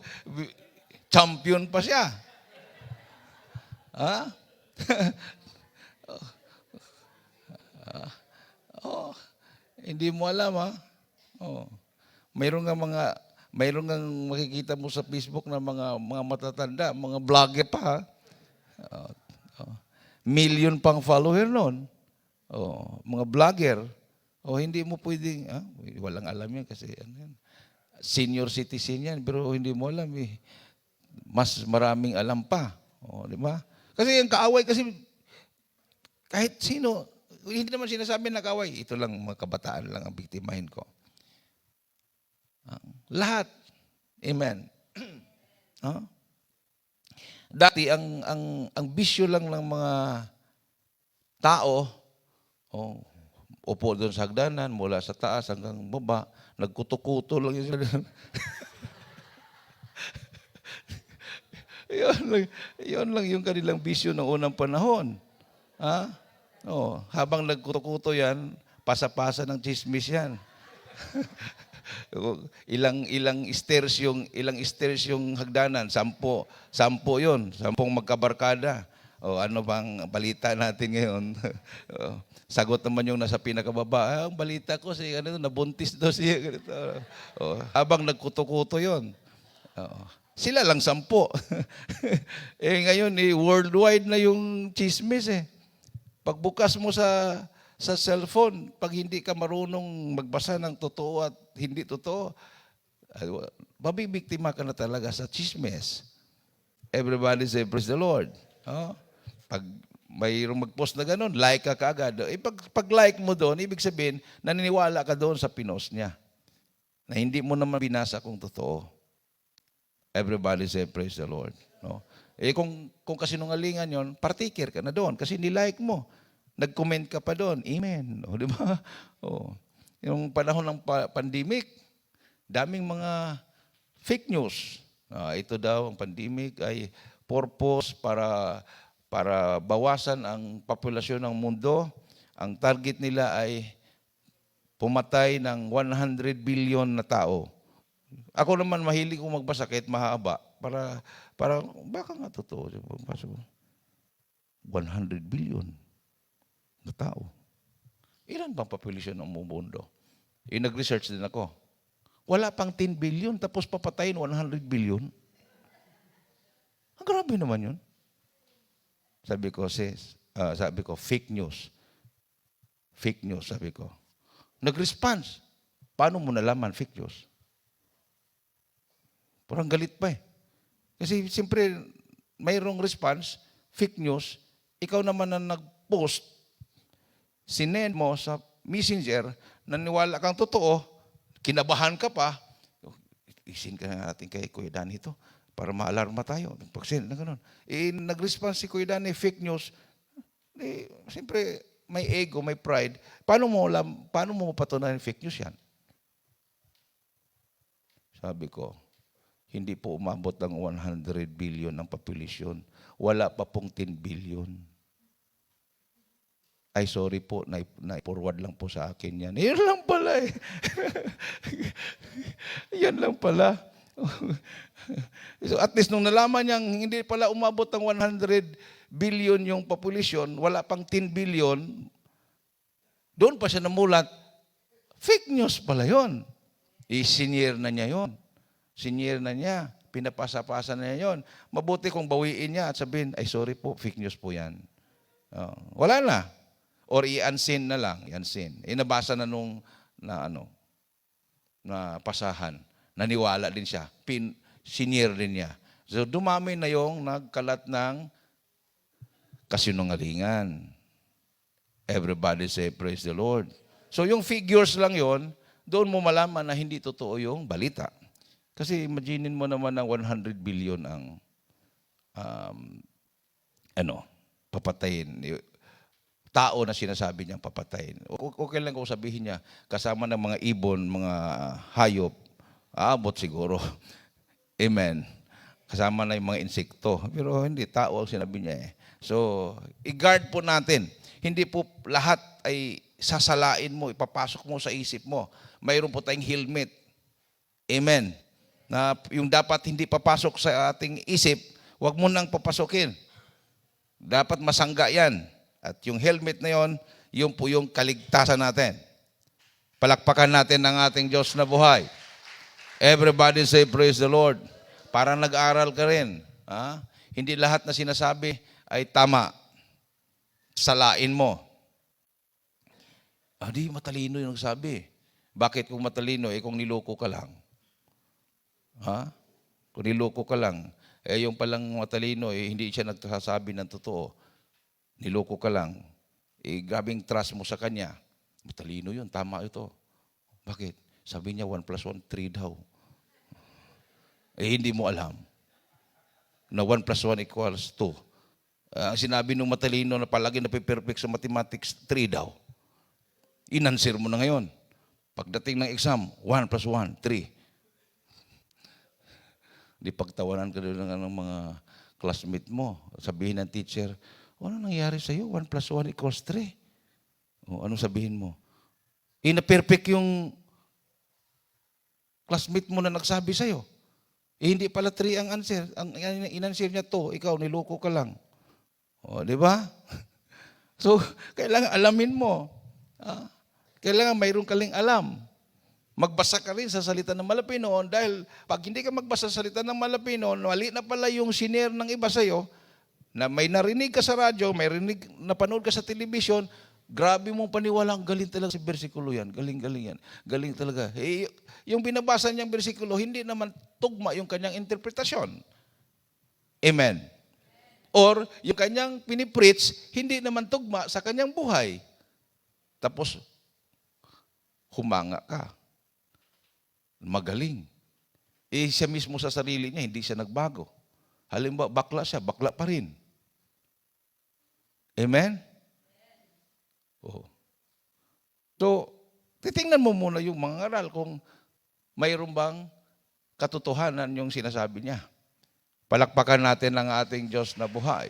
champion pa siya. Hindi mo alam, Mayroon kang makikita mo sa Facebook na mga matatanda, mga vlogger pa, million pang follower noon. Mga vlogger. Hindi mo pwedeng, walang alam yan kasi senior citizen yan, pero hindi mo alam eh. Mas maraming alam pa. Di ba? Kasi yung kaaway, kasi kahit sino, hindi naman sinasabi na kaaway, ito lang, mga kabataan lang ang biktimahin ko. Lahat. Amen. Dati, ang bisyo lang ng mga tao, upo doon sa hagdanan, mula sa taas hanggang baba, nagkuto-kuto lang yun sila. Yun lang yung kanilang bisyo ng unang panahon. Habang nagkuto-kuto yan, pasa-pasa ng chismis yan. ilang stairs yung hagdanan, 10 yun, 10 magkabarkada. Ano bang balita natin ngayon? Sagot naman yung nasa pinakababa, ang balita ko nabuntis daw siya. Habang nagkuto-kuto yun. Sila lang 10. Ngayon, worldwide na yung chismis eh. Pagbukas mo sa cellphone, pag hindi ka marunong magbasa ng totoo at hindi totoo, mabibiktima ka na talaga sa chismis. Everybody say, praise the Lord. Pag mayroong mag-post na ganun, like ka kaagad. Pag like mo doon, ibig sabihin, naniniwala ka doon sa pinost niya. Na hindi mo naman binasa kung totoo. Everybody say, praise the Lord. No? Kung kasinungalingan yon, partiker ka na doon kasi nilike mo. Nag-comment ka pa doon. Amen. O, di ba? O. Yung panahon ng pandemic, daming mga fake news. Ito daw, ang pandemic ay purpose para bawasan ang populasyon ng mundo. Ang target nila ay pumatay ng 100 billion na tao. Ako naman mahilig kong magbasa kahit mahaba para baka nga totoo. 100 billion na tao. Ilan bang populasyon ng mundo? Nag-research din ako. Wala pang 10 billion tapos papatayin 100 billion. Ang grabe naman yun. Sabi ko, fake news. Fake news, sabi ko. Nag-response. Paano mo nalaman fake news? Parang galit pa eh. Kasi siyempre, mayroong response, fake news, ikaw naman na nag-post, sinend mo sa messenger, naniwala kang totoo, kinabahan ka pa, isin ka na natin kay Kuya Danny ito para ma-alarma tayo. Pag-send na gano'n. Nag-response si Kuya Danny, fake news, siyempre, may ego, may pride. Paano mo mapatunayan fake news yan? Sabi ko, hindi po umabot ng 100 billion ang population. Wala pa pong 10 billion. Ay, sorry po, na-forward lang po sa akin yan. Yan lang pala eh. Yan lang pala. So at least nung nalaman niyang hindi pala umabot ng 100 billion yung population, wala pang 10 billion, doon pa siya namulat, fake news pala yun. I-senior na niya yun. Senior na niya. Pinapasa-pasa na niya yun. Mabuti kung bawiin niya at sabihin, ay sorry po, fake news po yan. Wala na. Or i-unsend na lang. I-unsend. Nabasa na nung na pasahan. Naniwala din siya. Senior din niya. So dumami na yung nagkalat ng kasinungalingan. Everybody say, praise the Lord. So yung figures lang yon, doon mo malaman na hindi totoo yung balita. Kasi imaginin mo naman ng 100 billion ang papatayin. Tao na sinasabi niyang papatayin. Okay lang kung sabihin niya, kasama ng mga ibon, mga hayop, aabot siguro. Amen. Kasama na yung mga insekto. Pero hindi, tao ang sinabi niya eh. So, i-guard po natin. Hindi po lahat ay sasalain mo, ipapasok mo sa isip mo. Mayroon po tayong helmet. Amen. Na yung dapat hindi papasok sa ating isip, huwag mo nang papasokin. Dapat masangga yan. At yung helmet na yon, yun po yung kaligtasan natin. Palakpakan natin ang ating Diyos na buhay. Everybody say, praise the Lord. Parang nag-aral ka rin. Hindi lahat na sinasabi ay tama. Salain mo. Di matalino yung nagsabi. Bakit kung matalino, kung niloko ka lang? Kung niloko ka lang, yung palang matalino, hindi siya nagsasabi ng totoo. Niloko ka lang. Grabing trust mo sa kanya. Matalino yun, tama ito. Bakit? Sabi niya 1 + 1, 3 daw. Hindi mo alam na 1 + 1 = 2. Ang sinabi ng matalino na palagi napiperfect sa mathematics, 3 daw. Inanswer mo na ngayon. Pagdating ng exam, 1 + 1, 3. Di pagtawanan ka doon ng mga classmate mo. Sabihin ng teacher, ano nangyari sa'yo? 1 + 1 = 3. Anong sabihin mo? Na-perfect yung classmate mo na nagsabi sa'yo. Hindi pala 3 ang answer. Ang inanswer niya 2, ikaw niloko ka lang. Di ba? So, kailangan alamin mo. Kailangan mayroon ka ring alam. Magbasa ka rin sa salita ng Malapinoon dahil pag hindi ka magbasa sa salita ng Malapinoon, mali na pala yung siner ng iba sa'yo, na may narinig ka sa radyo, may napanood ka sa television, grabe mong paniwala, galing talaga si versikulo yan. Galing yan. Galing talaga. Yung binabasa niyang versikulo, hindi naman tugma yung kanyang interpretasyon. Amen. Or yung kanyang pinipreach, hindi naman tugma sa kanyang buhay. Tapos, humanga ka. Magaling. Siya mismo sa sarili niya, hindi siya nagbago. Halimbawa, bakla siya, bakla pa rin. Amen? Oh. So, titingnan mo muna yung mga aral kung mayroon bang katotohanan yung sinasabi niya. Palakpakan natin ang ating Diyos na buhay.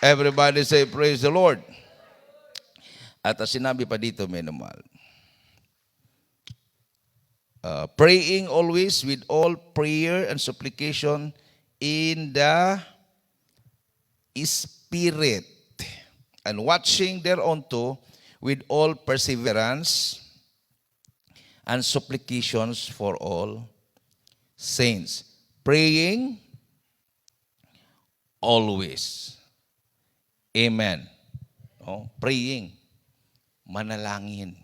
Everybody say, praise the Lord. At sinabi pa dito, menumal. Praying always with all prayer and supplication in the Spirit, and watching thereunto with all perseverance and supplications for all saints. Praying always. Amen. Praying. Manalangin.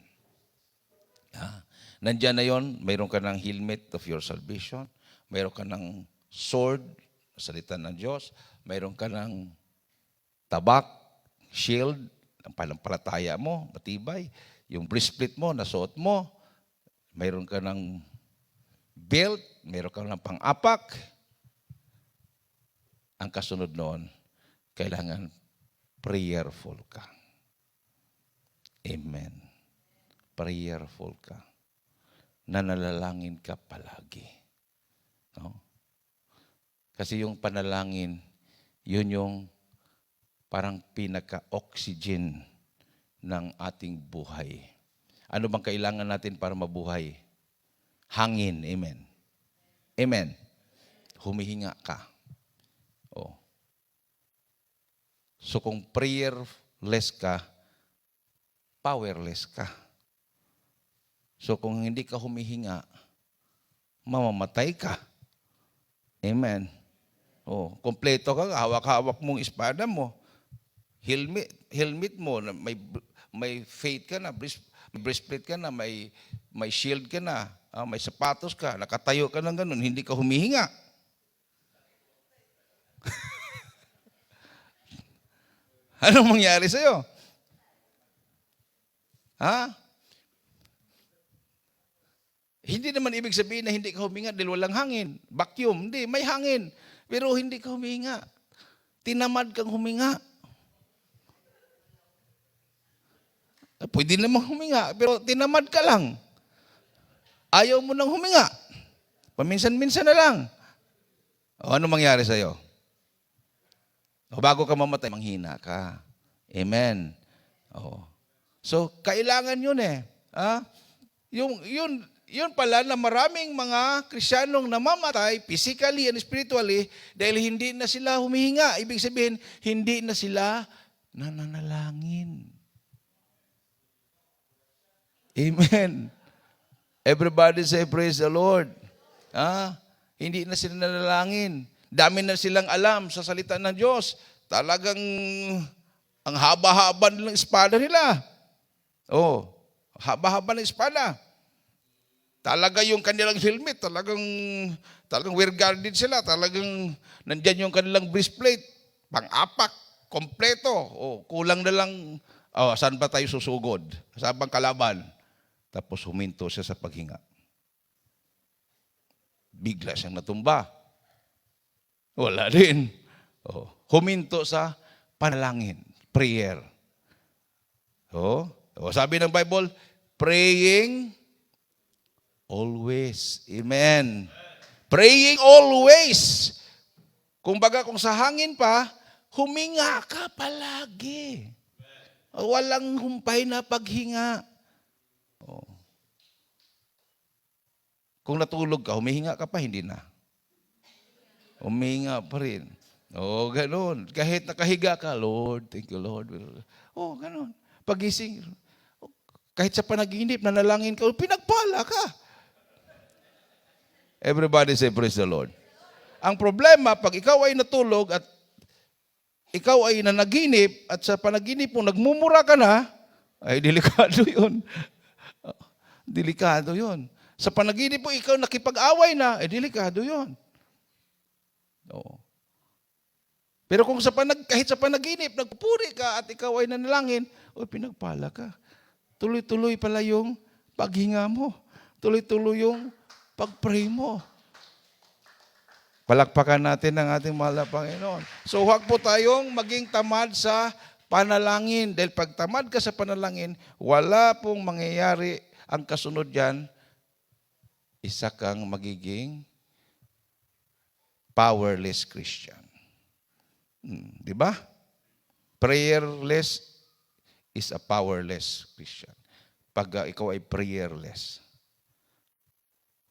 Nandiyan na yon, mayroon ka ng helmet of your salvation, mayroon ka ng sword, salita ng Diyos, mayroon ka ng tabak, shield, ang palampalaya mo, matibay, yung breastplate mo, nasuot mo, mayroon ka ng belt, mayroon ka ng pang-apak. Ang kasunod noon, kailangan prayerful ka. Amen. Prayerful ka. Nanalangin ka palagi. No? Kasi yung panalangin, yun yung parang pinaka-oxygen ng ating buhay. Ano bang kailangan natin para mabuhay? Hangin. Amen. Amen. Humihinga ka. Oh. So kung prayerless ka, powerless ka. So kung hindi ka humihinga, mamamatay ka. Amen. Oh, kompleto ka, hawak-hawak mong espada mo. Helmet mo, may faith ka na, breastplate ka na, may shield ka na, may sapatos ka, nakatayo ka ng ganun, hindi ka humihinga. Anong mangyari sa'yo? Ha? Hindi naman ibig sabihin na hindi ka huminga dahil walang hangin. Vacuum, hindi, may hangin. Pero hindi ka huminga. Tinamad kang huminga. Pwede namang huminga, pero tinamad ka lang. Ayaw mo nang huminga. Paminsan-minsan na lang. O, ano mangyari sa'yo? O, bago ka mamatay, manghina ka. Amen. O. So, kailangan yun eh. Yun pala na maraming mga Kristiyanong namamatay physically and spiritually dahil hindi na sila humihinga. Ibig sabihin, hindi na sila nananalangin. Amen. Everybody say, praise the Lord. Hindi na sila nanalangin. Dami na silang alam sa salita ng Diyos. Talagang ang haba-haba ng espada nila. Oh, haba-haba ng espada. Talaga yung kanilang helmet, talagang well guarded sila, talagang nandyan yung kanilang breastplate, pang-apak, kompleto. Oh, kulang na lang, saan ba tayo susugod? Saan bang kalaban? Tapos huminto siya sa paghinga. Bigla siyang natumba. Wala din. Oh, huminto sa panalangin, prayer. Sabi ng Bible, praying always. Amen. Praying always. Kumbaga kung sa hangin pa, huminga ka palagi. Walang humpay na paghinga. Kung natulog ka, humihinga ka pa, hindi na. Huminga pa rin. Ganun. Kahit nakahiga ka, Lord, thank you, Lord. Ganun. Pagising, kahit sa panaginip, nanalangin ka, pinagpala ka. Everybody say, praise the Lord. Ang problema, pag ikaw ay natulog at ikaw ay nanaginip at sa panaginip mo nagmumura ka na, ay delikado yun. Delikado yun. Sa panaginip mo ikaw nakipag-away na, ay delikado yun. Pero kung kahit sa panaginip, nagpupuri ka at ikaw ay nanalangin, o pinagpala ka. Tuloy-tuloy pala yung paghinga mo. Tuloy-tuloy yung pag-pray mo. Palakpakan natin ang ating mahal na Panginoon. So huwag po tayong maging tamad sa panalangin. Dahil pag tamad ka sa panalangin, wala pong mangyayari. Ang kasunod dyan, isa kang magiging powerless Christian. Di ba? Prayerless is a powerless Christian. Pag ikaw ay prayerless.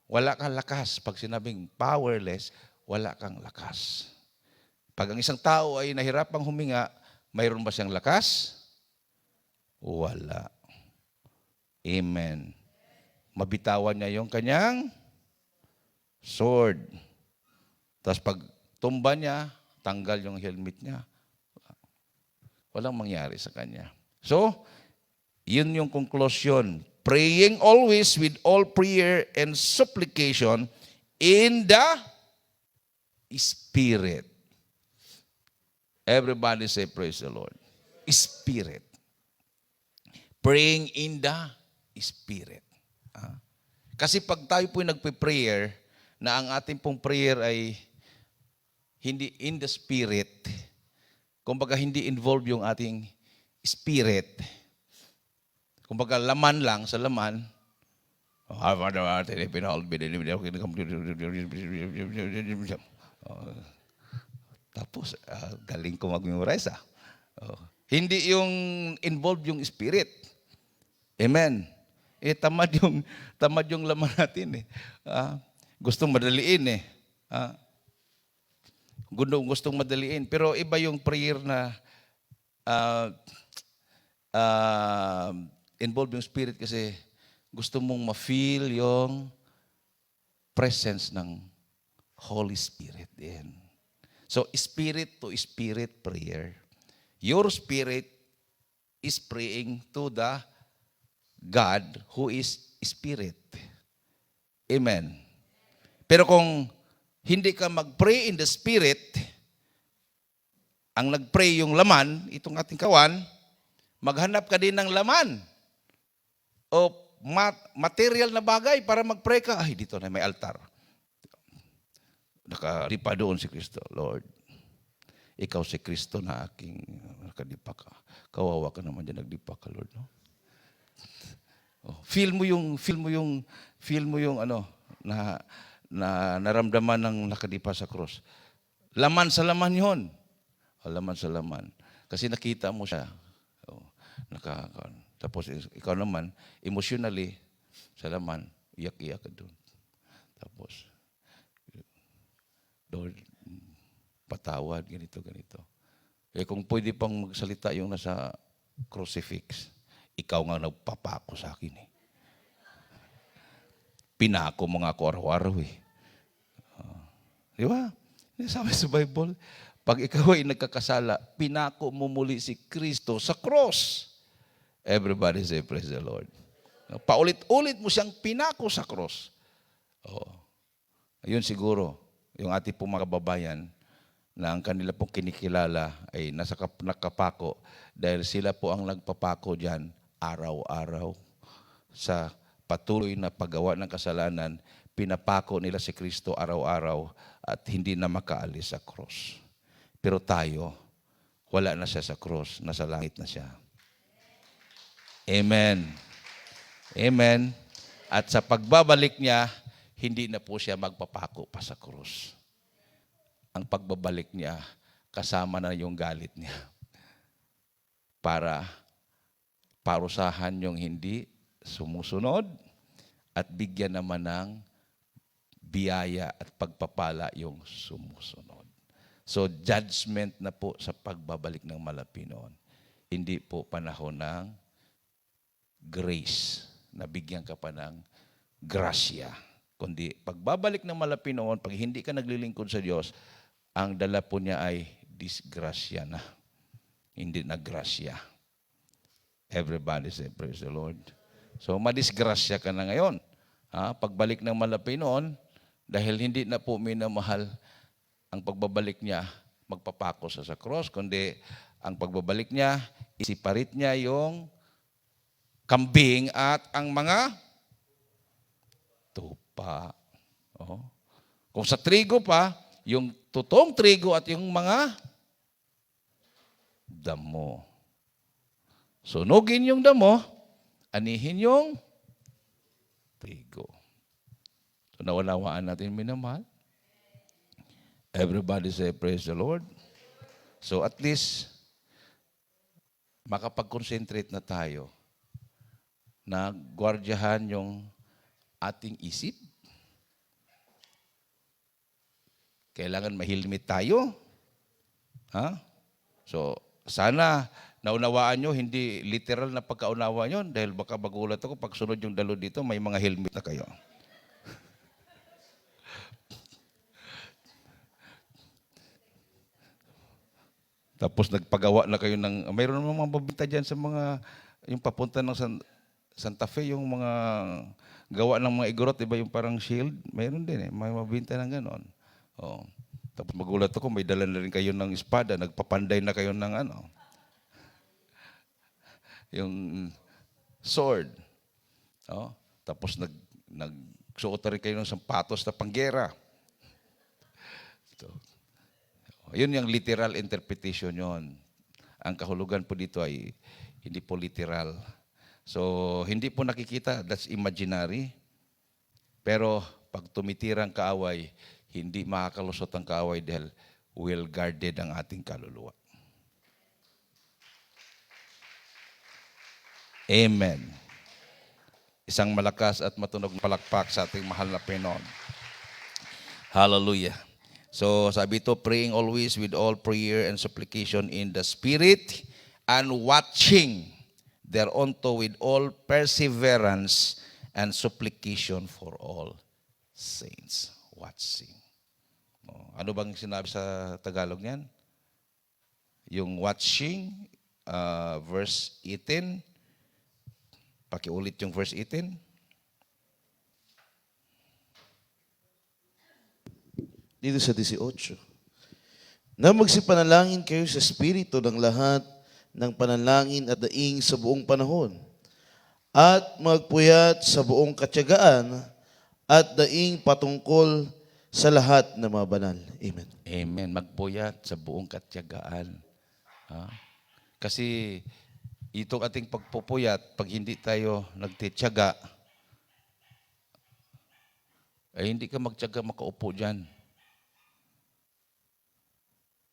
Wala kang lakas. Pag sinabing powerless, wala kang lakas. Pag ang isang tao ay nahirapang huminga, mayroon ba siyang lakas? Wala. Amen. Mabitawan niya yung kanyang sword. Tapos pag tumba niya, tanggal yung helmet niya. Walang mangyari sa kanya. So, yun yung conclusion. Praying always with all prayer and supplication in the Spirit. Everybody say, praise the Lord. Spirit. Praying in the Spirit. Kasi pag tayo po'y nagpe-prayer, na ang ating pong prayer ay hindi in the Spirit, kumbaga hindi involved yung ating spirit, kumbaga laman lang sa laman, tapos galing ko mag-memorize Hindi yung involved yung spirit. Amen. Tamad yung laman natin gustong madaliin gustong madaliin. Pero iba yung prayer na involved yung spirit kasi gusto mong ma-feel yung presence ng Holy Spirit din. So, spirit to spirit prayer. Your spirit is praying to the God who is Spirit. Amen. Pero kung hindi ka mag-pray in the Spirit, ang nag-pray yung laman, itong ating kawan, maghanap ka din ng laman o material na bagay para mag-pray ka. Ay, dito na may altar. Nakadipa doon si Kristo. Lord, ikaw si Kristo na aking nakadipa ka. Kawawa ka naman dyan, nagdipa ka, Lord. No? Feel mo yung na naramdaman ng nakadipa sa cross. Laman sa laman yun. Laman sa laman. Kasi nakita mo siya. Tapos ikaw naman, emotionally, sa laman, iyak-iyak ka doon. Tapos, Lord, patawad, ganito. Kung pwede pang magsalita yung nasa crucifix, ikaw nga nagpapako sa akin Pinako mo nga ako araw-araw Di ba? Sabi sa Bible, pag ikaw ay nagkakasala, pinako mo muli si Kristo sa cross. Everybody say, praise the Lord. Paulit-ulit mo siyang pinako sa cross. Ayun siguro, yung ating pong mga kababayan na ang kanila pong kinikilala ay nakapako dahil sila po ang nagpapako dyan araw-araw sa patuloy na paggawa ng kasalanan, pinapako nila si Kristo araw-araw at hindi na makaalis sa cross. Pero tayo, wala na siya sa cross, nasa langit na siya. Amen. Amen. At sa pagbabalik niya, hindi na po siya magpapako pa sa cross. Ang pagbabalik niya, kasama na yung galit niya. Para parusahan yung hindi sumusunod at bigyan naman ng biyaya at pagpapala yung sumusunod. So, judgment na po sa pagbabalik ng Malapinoon. Hindi po panahon ng grace, na bigyan ka pa ng grasya. Kundi pagbabalik ng Malapinoon, pag hindi ka naglilingkod sa Diyos, ang dala po niya ay disgrasya na. Hindi na grasya. Everybody say, praise the Lord. So, madisgrasya ka na ngayon. Pagbalik ng Malapinoon, dahil hindi na po minamahal ang pagbabalik niya, magpapako sa cross, kundi ang pagbabalik niya, isiparit niya yung kambing at ang mga tupa. Oh. Kung sa trigo pa, yung totoong trigo at yung mga damo. Sunugin yung damo, anihin yung trigo. So naunawaan natin, minamahal. Everybody say, praise the Lord. So at least, makapag-concentrate na tayo na gwardyahan yung ating isip. Kailangan mahilmit tayo. Ha? So, sana naunawaan nyo, hindi literal na pagkaunawa nyo, dahil baka magulat ako, pag sunod yung dalo dito, may mga helmet na kayo. Tapos nagpagawa na kayo ng, mayroon naman mga mabibinta dyan sa mga, yung papunta ng Santa Fe, yung mga gawa ng mga igorot, diba yung parang shield, mayroon din may mabibinta ng ganon. Oh. Tapos magulat ako, may dala na rin kayo ng espada, nagpapanday na kayo ng yung sword. Oh. Tapos nagsuot na rin kayo ng sapatos na panggera. So, yun yung literal interpretation yon. Ang kahulugan po dito ay hindi po literal. So, hindi po nakikita, that's imaginary. Pero pag tumitirang kaaway, hindi makakalusot ang kaaway dahil well guarded ang ating kaluluwa. Amen. Isang malakas at matunog na palakpak sa ating mahal na Panginoon. Hallelujah. So sabi ito, praying always with all prayer and supplication in the Spirit and watching thereunto with all perseverance and supplication for all saints. Watching. Ano bang sinabi sa Tagalog niyan? Yung watching, verse 18. Pakiulit yung verse 18. Dito sa 18. Na magsipanalangin kayo sa Espiritu ng lahat ng panalangin at daing sa buong panahon, at magpuyat sa buong katyagaan at daing patungkol sa lahat ng mga banal. Amen. Amen. Magpuyat sa buong katyagaan. Ha? Kasi itong ating pagpupuyat, pag hindi tayo nagtityaga, ay hindi ka magtyaga makaupo dyan.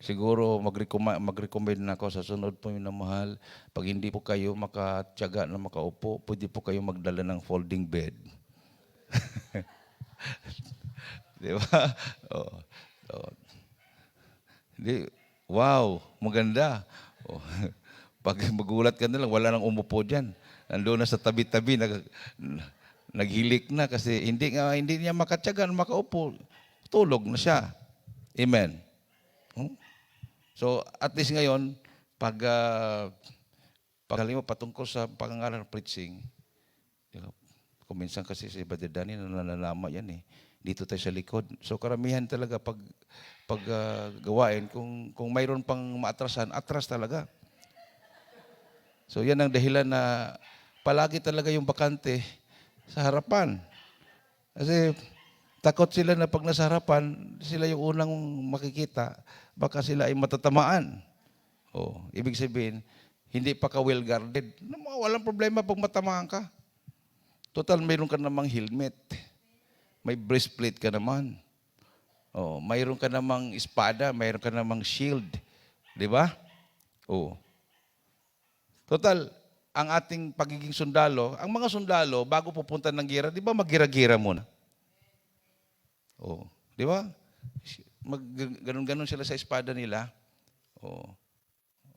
Siguro mag-recommend na ako sa sunod po yung namahal. Pag hindi po kayo makatyaga na makaupo, pwede po kayo magdala ng folding bed. Di ba? Oh. Oh. Wow, maganda. Oh. Pag magulat ka na lang, wala nang umupo dyan. Nandoon na sa tabi-tabi, naghilik na kasi hindi niya makatyaga na makaupo. Tulog na siya. Amen. So, at least ngayon, pag mo patungkol sa pangangaral ng preaching, kuminsan kasi si Brother Danny nananama yan eh. Dito tayo sa likod. So, karamihan talaga pag gawain, kung mayroon pang maatrasan, atras talaga. So, yan ang dahilan na palagi talaga yung bakante sa harapan. Kasi takot sila na pag nasa harapan, sila yung unang makikita, baka sila ay matatamaan. Ibig sabihin, hindi pa ka well guarded. Walang problema pag matamaan ka. Total, mayroon ka namang helmet. May breastplate ka naman. Mayroon ka namang espada, mayroon ka namang shield. Di ba? Total, ang ating pagiging sundalo, ang mga sundalo, bago pupunta ng gira, di ba magira-gira muna? Di ba? Ganon-ganon sila sa espada nila.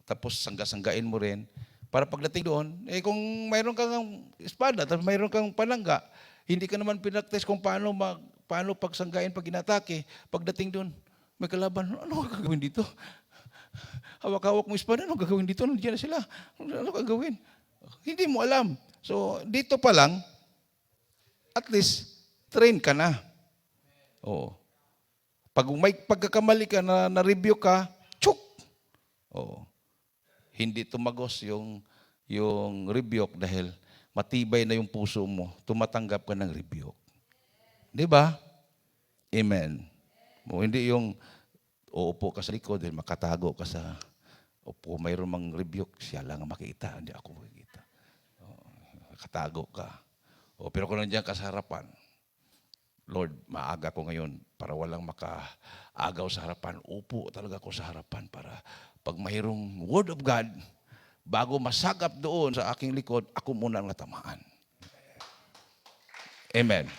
Tapos sangga-sanggain mo rin. Para pagdating doon, kung mayroon kang espada, tapos mayroon kang palangga, hindi ka naman pinaktes kung paano pagsanggain pag inatake. Pagdating doon, may kalaban, ano gagawin dito? Hawak-hawak mo espada, ano gagawin dito? Nandiyan na sila. Ano gagawin? Hindi mo alam. So, dito pa lang, at least, train ka na. Pag may pagkakamali ka, na-review ka, Oo. Hindi tumagos yung rebuke dahil matibay na yung puso mo, tumatanggap ka ng rebuke. Di ba? Amen. O, hindi yung uupo ka sa likod dahil makatago ka sa upo, mayroon mang rebuke, siya lang ang makita, hindi ako makikita. Makatago ka. O, pero kung nandiyan ka sa harapan, Lord, maaga ko ngayon para walang makaagaw sa harapan. Upo talaga ako sa harapan para pag mayroong Word of God, bago masagap doon sa aking likod, ako muna ang natamaan. Amen.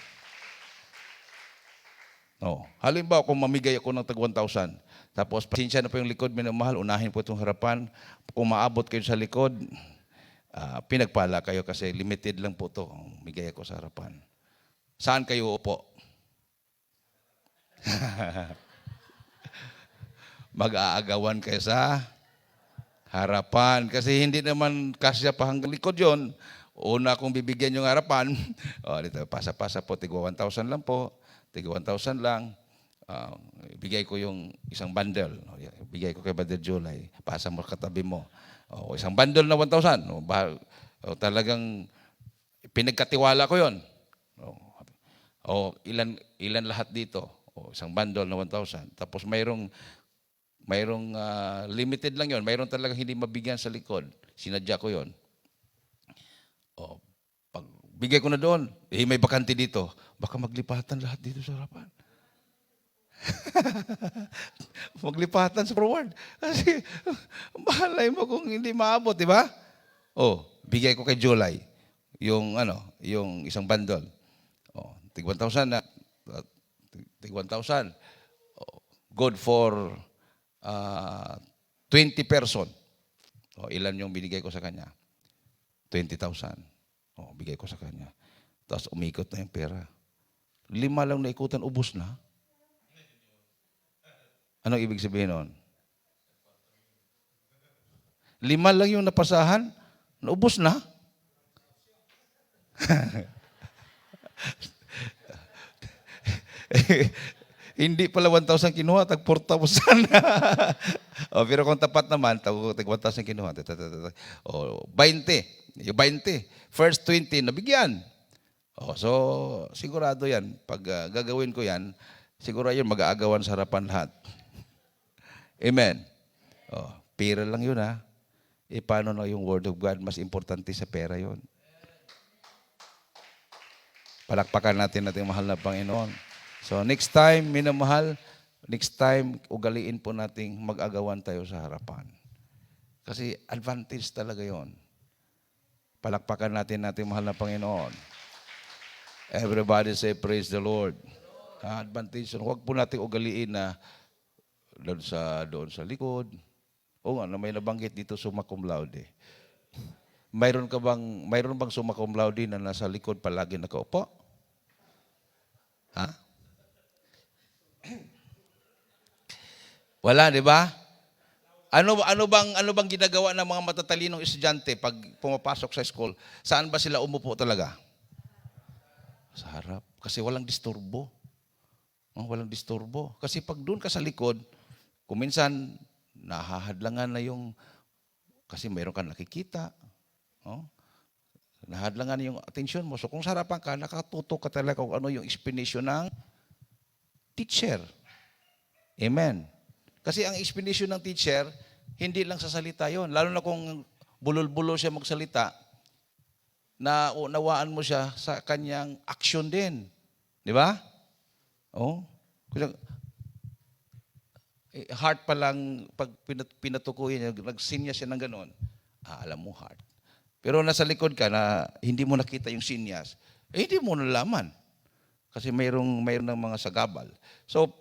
No. Halimbawa, kung mamigay ako ng tag 1,000, tapos pasensya na po yung likod, minamahal, unahin po itong harapan. Kung maabot kayo sa likod, pinagpala kayo kasi limited lang po ito. Migay ako sa harapan. Saan kayo upo? Mag-aagawan kayo sa harapan. Kasi hindi naman kasya pa hanggang likod yon. Una kong bibigyan yung harapan. O, dito, pasa-pasa po, tigwa 1,000 lang po. Tigwa 1,000 lang. Ibigay ko yung isang bundle. Ibigay ko kay Brother July. Pasa mo katabi mo. O, isang bundle na 1,000. Talagang pinagkatiwala ko yon. O, ilan lahat dito? O, isang bundle na 1,000. Tapos mayroong limited lang yon. Mayroong talagang hindi mabigyan sa likod. Sinadya ko yon. O, pag bigay ko na doon, may bakante dito. Baka maglipatan lahat dito sa harapan. Maglipatan sa forward. Kasi, malay mo kung hindi maabot, di ba? O, bigay ko kay July yung isang bundle. O, tig 1,000 na. Tig 1,000. Good for 20 person. O, ilan yung binigay ko sa kanya? 20,000. O, bigay ko sa kanya. Tapos umikot na yung pera. 5 lang naikutan, ubos na. Anong ibig sabihin nun? 5 lang yung napasahan, naubos na. Hindi pala 1,000 kinuha, tag 4,000. Pero kung tapat naman, tag 1,000 kinuha. O, 20. Yung 20. First 20, nabigyan. So, sigurado yan. Pag gagawin ko yan, siguro yun, mag-aagawan sa harapan lahat. Amen. Pera lang yun, ha? Paano na yung Word of God? Mas importante sa pera yun. Palakpakan natin mahal na Panginoon. So, next time, minamahal, next time, ugaliin po nating mag-agawan tayo sa harapan. Kasi advantage talaga yon. Palakpakan natin mahal na Panginoon. Everybody say, praise the Lord. Advantage yun. Huwag po natin ugaliin na doon sa likod. O nga, may nabanggit dito summa cum laude. Mayroon bang summa cum laude na nasa likod palagi nakaupo? Ha? Wala, di ba? Ano bang ginagawa ng mga matatalinong estudyante pag pumapasok sa school? Saan ba sila umupo talaga? Sa harap. Kasi walang disturbo. Walang disturbo. Kasi pag doon ka sa likod, kung minsan, nahahadlangan na kasi mayroon kang nakikita. Nahadlangan na yung atensyon mo. So kung sa harapan ka, nakatutok ka talaga kung ano yung explanation ng teacher. Amen. Kasi ang explanation ng teacher, hindi lang sa salita yon. Lalo na kung bulol-bulol siya magsalita, na unawaan mo siya sa kanyang action din. Di ba? Heart pa lang, pag pinatukuyin niya, nagsinya siya ng ganon, alam mo heart. Pero nasa likod ka na hindi mo nakita yung sinyas, hindi mo nalaman. Kasi mayroong ng mga sagabal. So,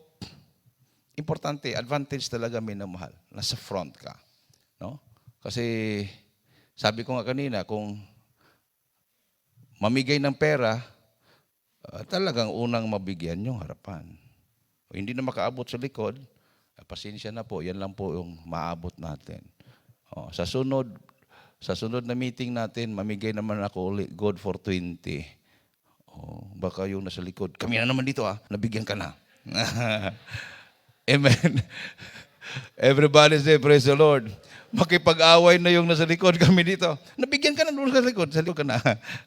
importante, advantage talaga minamahal. Nasa front ka. No? Kasi, sabi ko nga kanina, kung mamigay ng pera, talagang unang mabigyan yung harapan. O hindi na makaabot sa likod, pasensya na po, yan lang po yung maabot natin. Sa sunod na meeting natin, mamigay naman ako ulit, good for 20. Baka yung nasa likod, kami na naman dito nabigyan ka na. Amen. Everybody say, praise the Lord. Makipag-away na yung nasa likod kami dito. Nabigyan ka na doon sa likod. Sa likod ka na.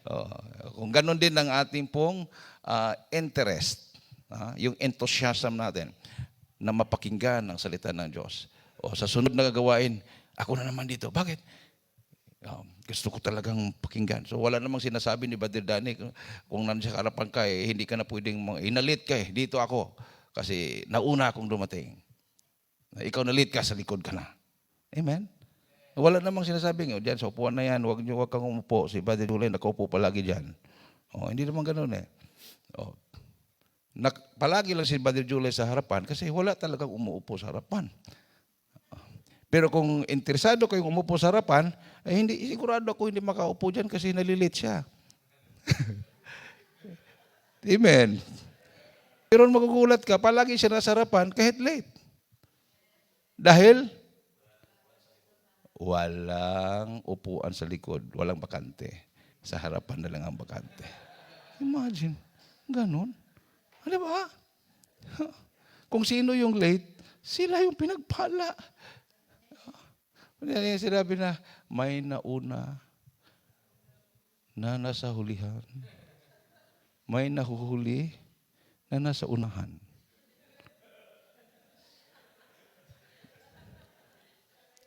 Oh, kung ganun din ang ating pong interest, yung enthusiasm natin na mapakinggan ang salita ng Diyos. O sa sunod na gagawain, ako na naman dito. Bakit? Gusto ko talagang pakinggan. So wala namang sinasabi ni Brother Danny kung nandiyan sa harapan ka, hindi ka na pwedeng inalit ka dito ako. Kasi nauna akong dumating. Ikaw nalit ka, sa likod ka na. Amen? Wala namang sinasabi nga, diyan, sa upuan na yan, huwag kang umupo. Si Brother Julian, nakaupo palagi dyan. Hindi naman ganun eh. Palagi lang si Brother Julian sa harapan kasi wala talagang umuupo sa harapan. Pero kung interesado kayong umupo sa harapan, hindi, sigurado ako hindi makaupo dyan kasi nalilit siya. Amen. Pero magugulat ka, palagi siya nasa harapan kahit late. Dahil walang upuan sa likod, walang bakante. Sa harapan na lang ang bakante. Imagine, ganun. Ano ba? Kung sino yung late, sila yung pinagpala. Sinabi na, may nauna na nasa hulihan. May nahuhuli na nasa unahan.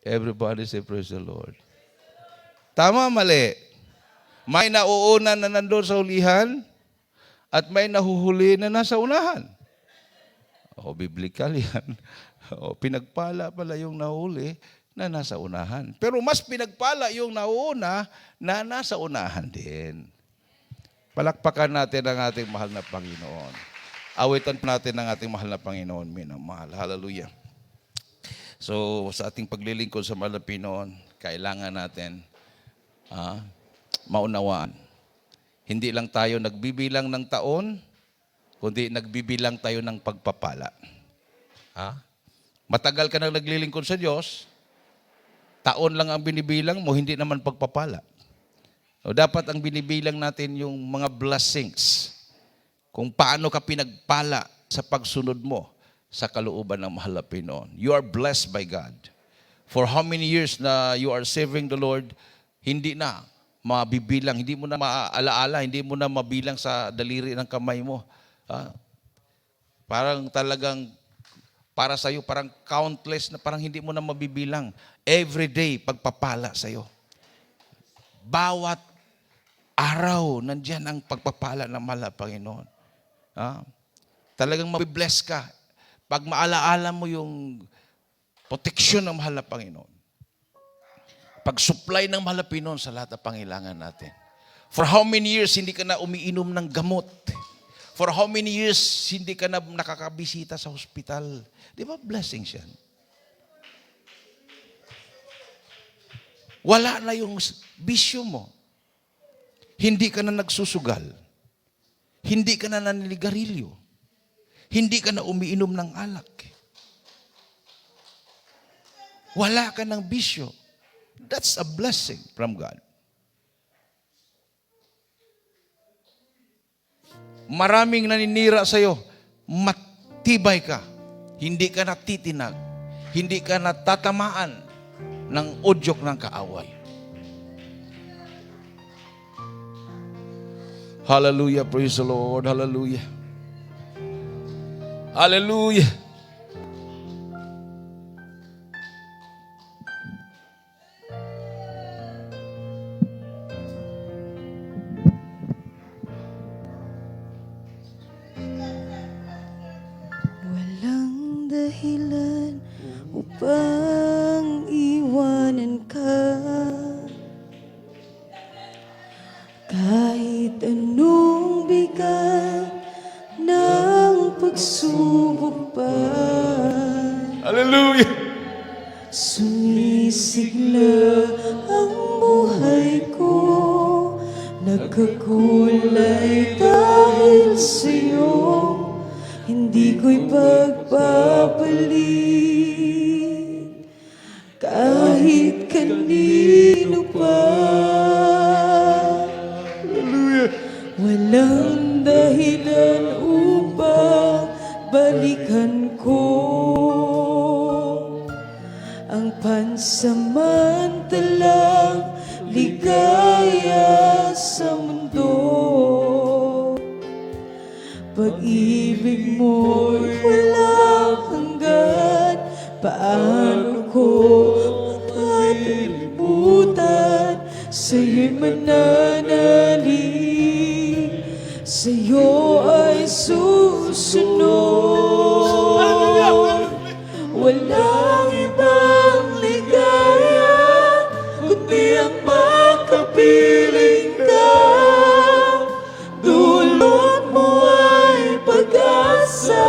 Everybody say, praise the Lord. Tama, mali. May nauuna na nandun sa hulihan at may nahuhuli na nasa unahan. Biblical yan. Pinagpala pala yung nahuli na nasa unahan. Pero mas pinagpala yung nauuna na nasa unahan din. Palakpakan natin ang ating mahal na Panginoon. Awitan natin ang ating mahal na Panginoon. Minamahal. Hallelujah. So, sa ating paglilingkod sa mahal na Panginoon, kailangan natin maunawaan. Hindi lang tayo nagbibilang ng taon, kundi nagbibilang tayo ng pagpapala. Matagal ka nang naglilingkod sa Diyos, taon lang ang binibilang mo, hindi naman pagpapala. O dapat ang binibilang natin yung mga blessings, kung paano ka pinagpala sa pagsunod mo sa kalooban ng mahal na Panginoon. You are blessed by God. For how many years na you are serving the Lord, hindi na mabibilang, hindi mo na maaalaala, hindi mo na mabilang sa daliri ng kamay mo. Parang talagang para sa'yo, parang countless na parang hindi mo na mabibilang. Every day, pagpapala sa'yo. Bawat araw, nandyan ang pagpapala ng mahal na Panginoon. Talagang mabibless ka pag maalaala mo yung proteksyon ng mahal na Panginoon. Pag-supply ng mahal na Panginoon sa lahat ng pangailangan natin. For how many years hindi ka na umiinom ng gamot? For how many years hindi ka na nakakabisita sa hospital? Di ba blessings yan? Wala na yung bisyo mo. Hindi ka na nagsusugal. Hindi ka na naniligarilyo. Hindi ka na umiinom ng alak. Wala ka ng bisyo. That's a blessing from God. Maraming naninira sa'yo, matibay ka. Hindi ka natitinag. Hindi ka natatamaan ng udyok ng kaaway. Hallelujah, praise the Lord, hallelujah. Hallelujah. Walang dahilan upang iwanan ka. Kahit anong bigat ng pagsubok pa, Hallelujah. sumisigla ang buhay ko, nagkakulay dahil sa'yo, hindi ko'y pagpapalit kahit kanino pa. Walang dahilan upang balikan ko Pag-ibig mo'y walang hanggan. Paano ko matalimutan? Sa'yo'y mananalig, sa'yo ay susunod. Walang ibang ligaya kundi ang makapiling ka. Dulot mo ay pag-asa,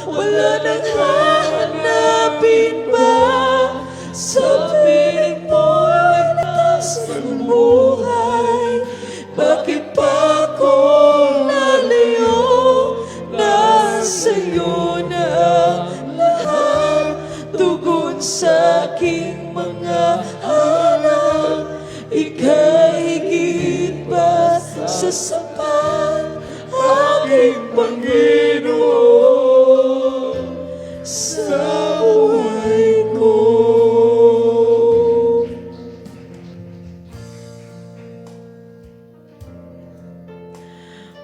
wala nang hahanapin pa. Sa piling mo ay ligtas ang buhay. Bakit pa ako lalayo? Nasa'yo na ang lahat, tugon sa aking mga hanap. Ika'y higit pa sa sapat, aking Panginoon, sa buhay ko.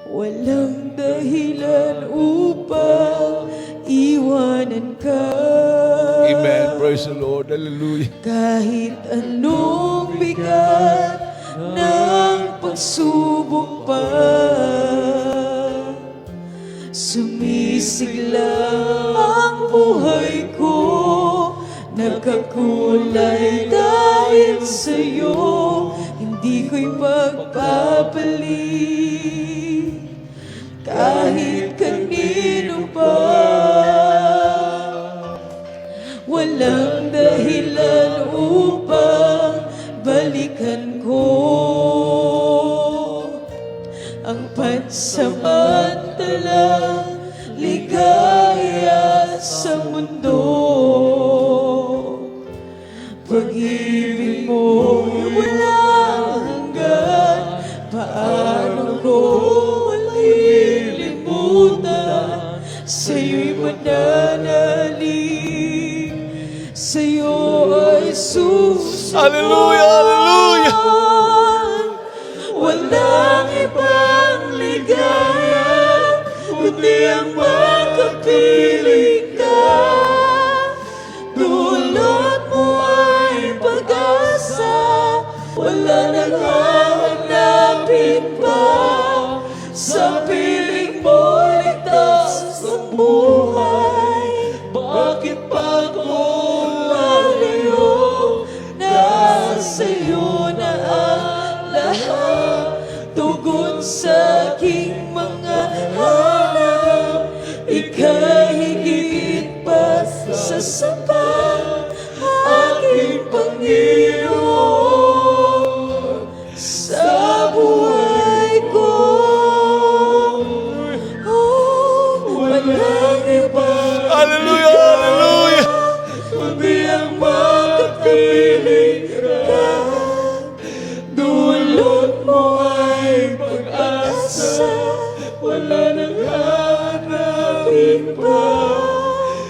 Walang dahilan upang iwanan ka. Amen. Praise the Lord. Hallelujah. Kahit anong bigat ng pagsubok pa, sumisigla ang buhay ko. Nagkakulay dahil sa'yo, hindi ko'y pagpapalit kahit kanino pa. Walang dahilan upang balikan ko ang pansamantalang ligaya sa mundo. Pag-ibig mo walang hanggan. Paano ko malilimutan? Sa'yo'y mananalig, sa'yo ay susunod. Hallelujah! Hallelujah! Walang ibang ligaya kundi ang makapiling ka. Dulot mo ay pag-asa, wala nang hahanapin pa. Sa piling mo ligtas ang buhay. Bakit pa ako lalayo? Nasa'yo na ang lahat, tugon sa aking mga hanap. Ika'y higit pa sa sapat, aking Panginoon, sa buhay ko. Oh, walang ibang Hallelujah! Hallelujah! kundi ang makapiling ka. Dulot mo ay pag-asa, wala nang hanapin pa.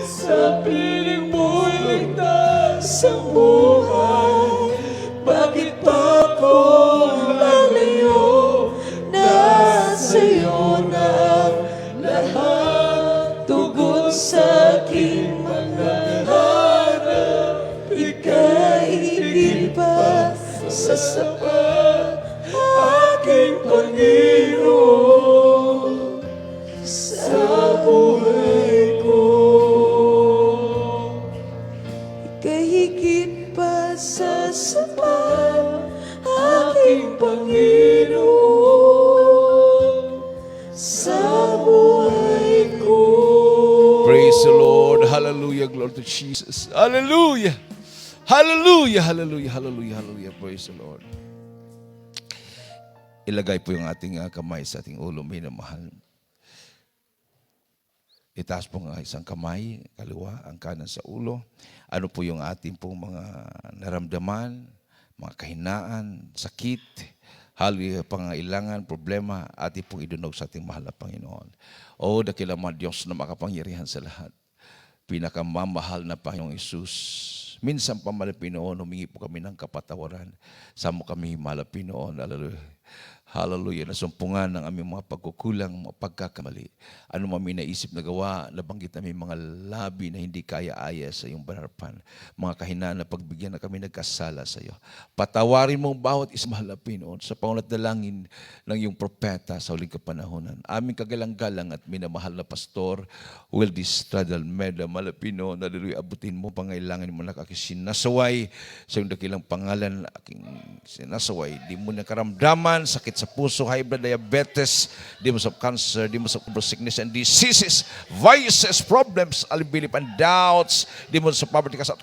Sa piling mo'y ligtas ang buhay. Bakit pa ako lalayo? Nasa'yo na ang lahat, tugon sa aking mga hanap. Ika'y higit pa sa sapat, aking Panginoon, sa buhay ko. Ika'y higit pa sa sapat, aking Panginoon, sa buhay ko. Praise the Lord. Hallelujah. Glory to Jesus. Hallelujah. Hallelujah. Hallelujah. Hallelujah. Hallelujah. Praise the Lord. Ilagay po yung ating kamay sa ating ulo, minamahal. Itaas po ang isang kamay, kaliwa, ang kanan sa ulo. Ano po yung ating pong mga naramdaman, mga kahinaan, sakit, hallelujah, pangailangan, problema, ating pong idunog sa ating mahal na Panginoon. O dakila mga Diyos na makapangyarihan sa lahat. Pinakamamahal na Panginoong Isus. Minsan pa, mahal na Pinoon, humingi po kami ng kapatawaran. Sa mo kami, mahal na Pinoon, hallelujah. Hallelujah. Nasumpungan ng aming mga pagkukulang, mga pagkakamali. Ano man may naisip na gawa, nabanggit namin mga labi na hindi kaya-aya sa iyong banarapan. Mga kahinaan na pagbigyan na kami nagkasala sa iyo. Patawarin mo ang bawat isang Pinoon sa pangulat dalangin ng iyong propeta sa huling kapanahonan. Aming kagalang-galang at minamahal na pastor, Will Distradal Meda Malapino, naliluy abutin mo pangailangan mo na aking sinasaway sa iyong dakilang pangalan na aking sinasaway. Di mo na karamdaman, sakit sa puso, high blood diabetes, di mo sa cancer, di mo sa sickness and diseases, vices, problems, alibilip and doubts, di mo sa poverty, kasat,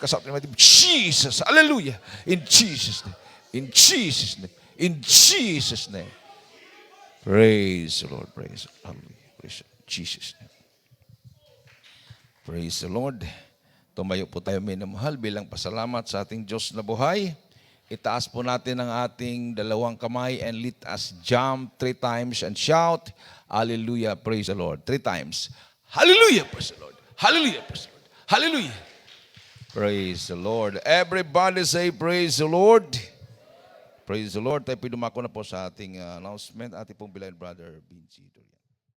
Jesus, hallelujah, in Jesus' name, in Jesus' name, in Jesus' name. Praise the Lord, praise, hallelujah, praise Jesus' name. Praise the Lord. Tumayo po tayo minamahal bilang pasalamat sa ating Diyos na buhay. Itaas po natin ang ating dalawang kamay and let us jump 3 times and shout, hallelujah, praise the Lord. 3 times. Hallelujah, praise the Lord. Hallelujah, praise the Lord. Hallelujah. Praise the Lord. Everybody say praise the Lord. Praise the Lord. Tayo pinumako na po sa ating announcement. Ating pong beloved brother, Benji Dorian.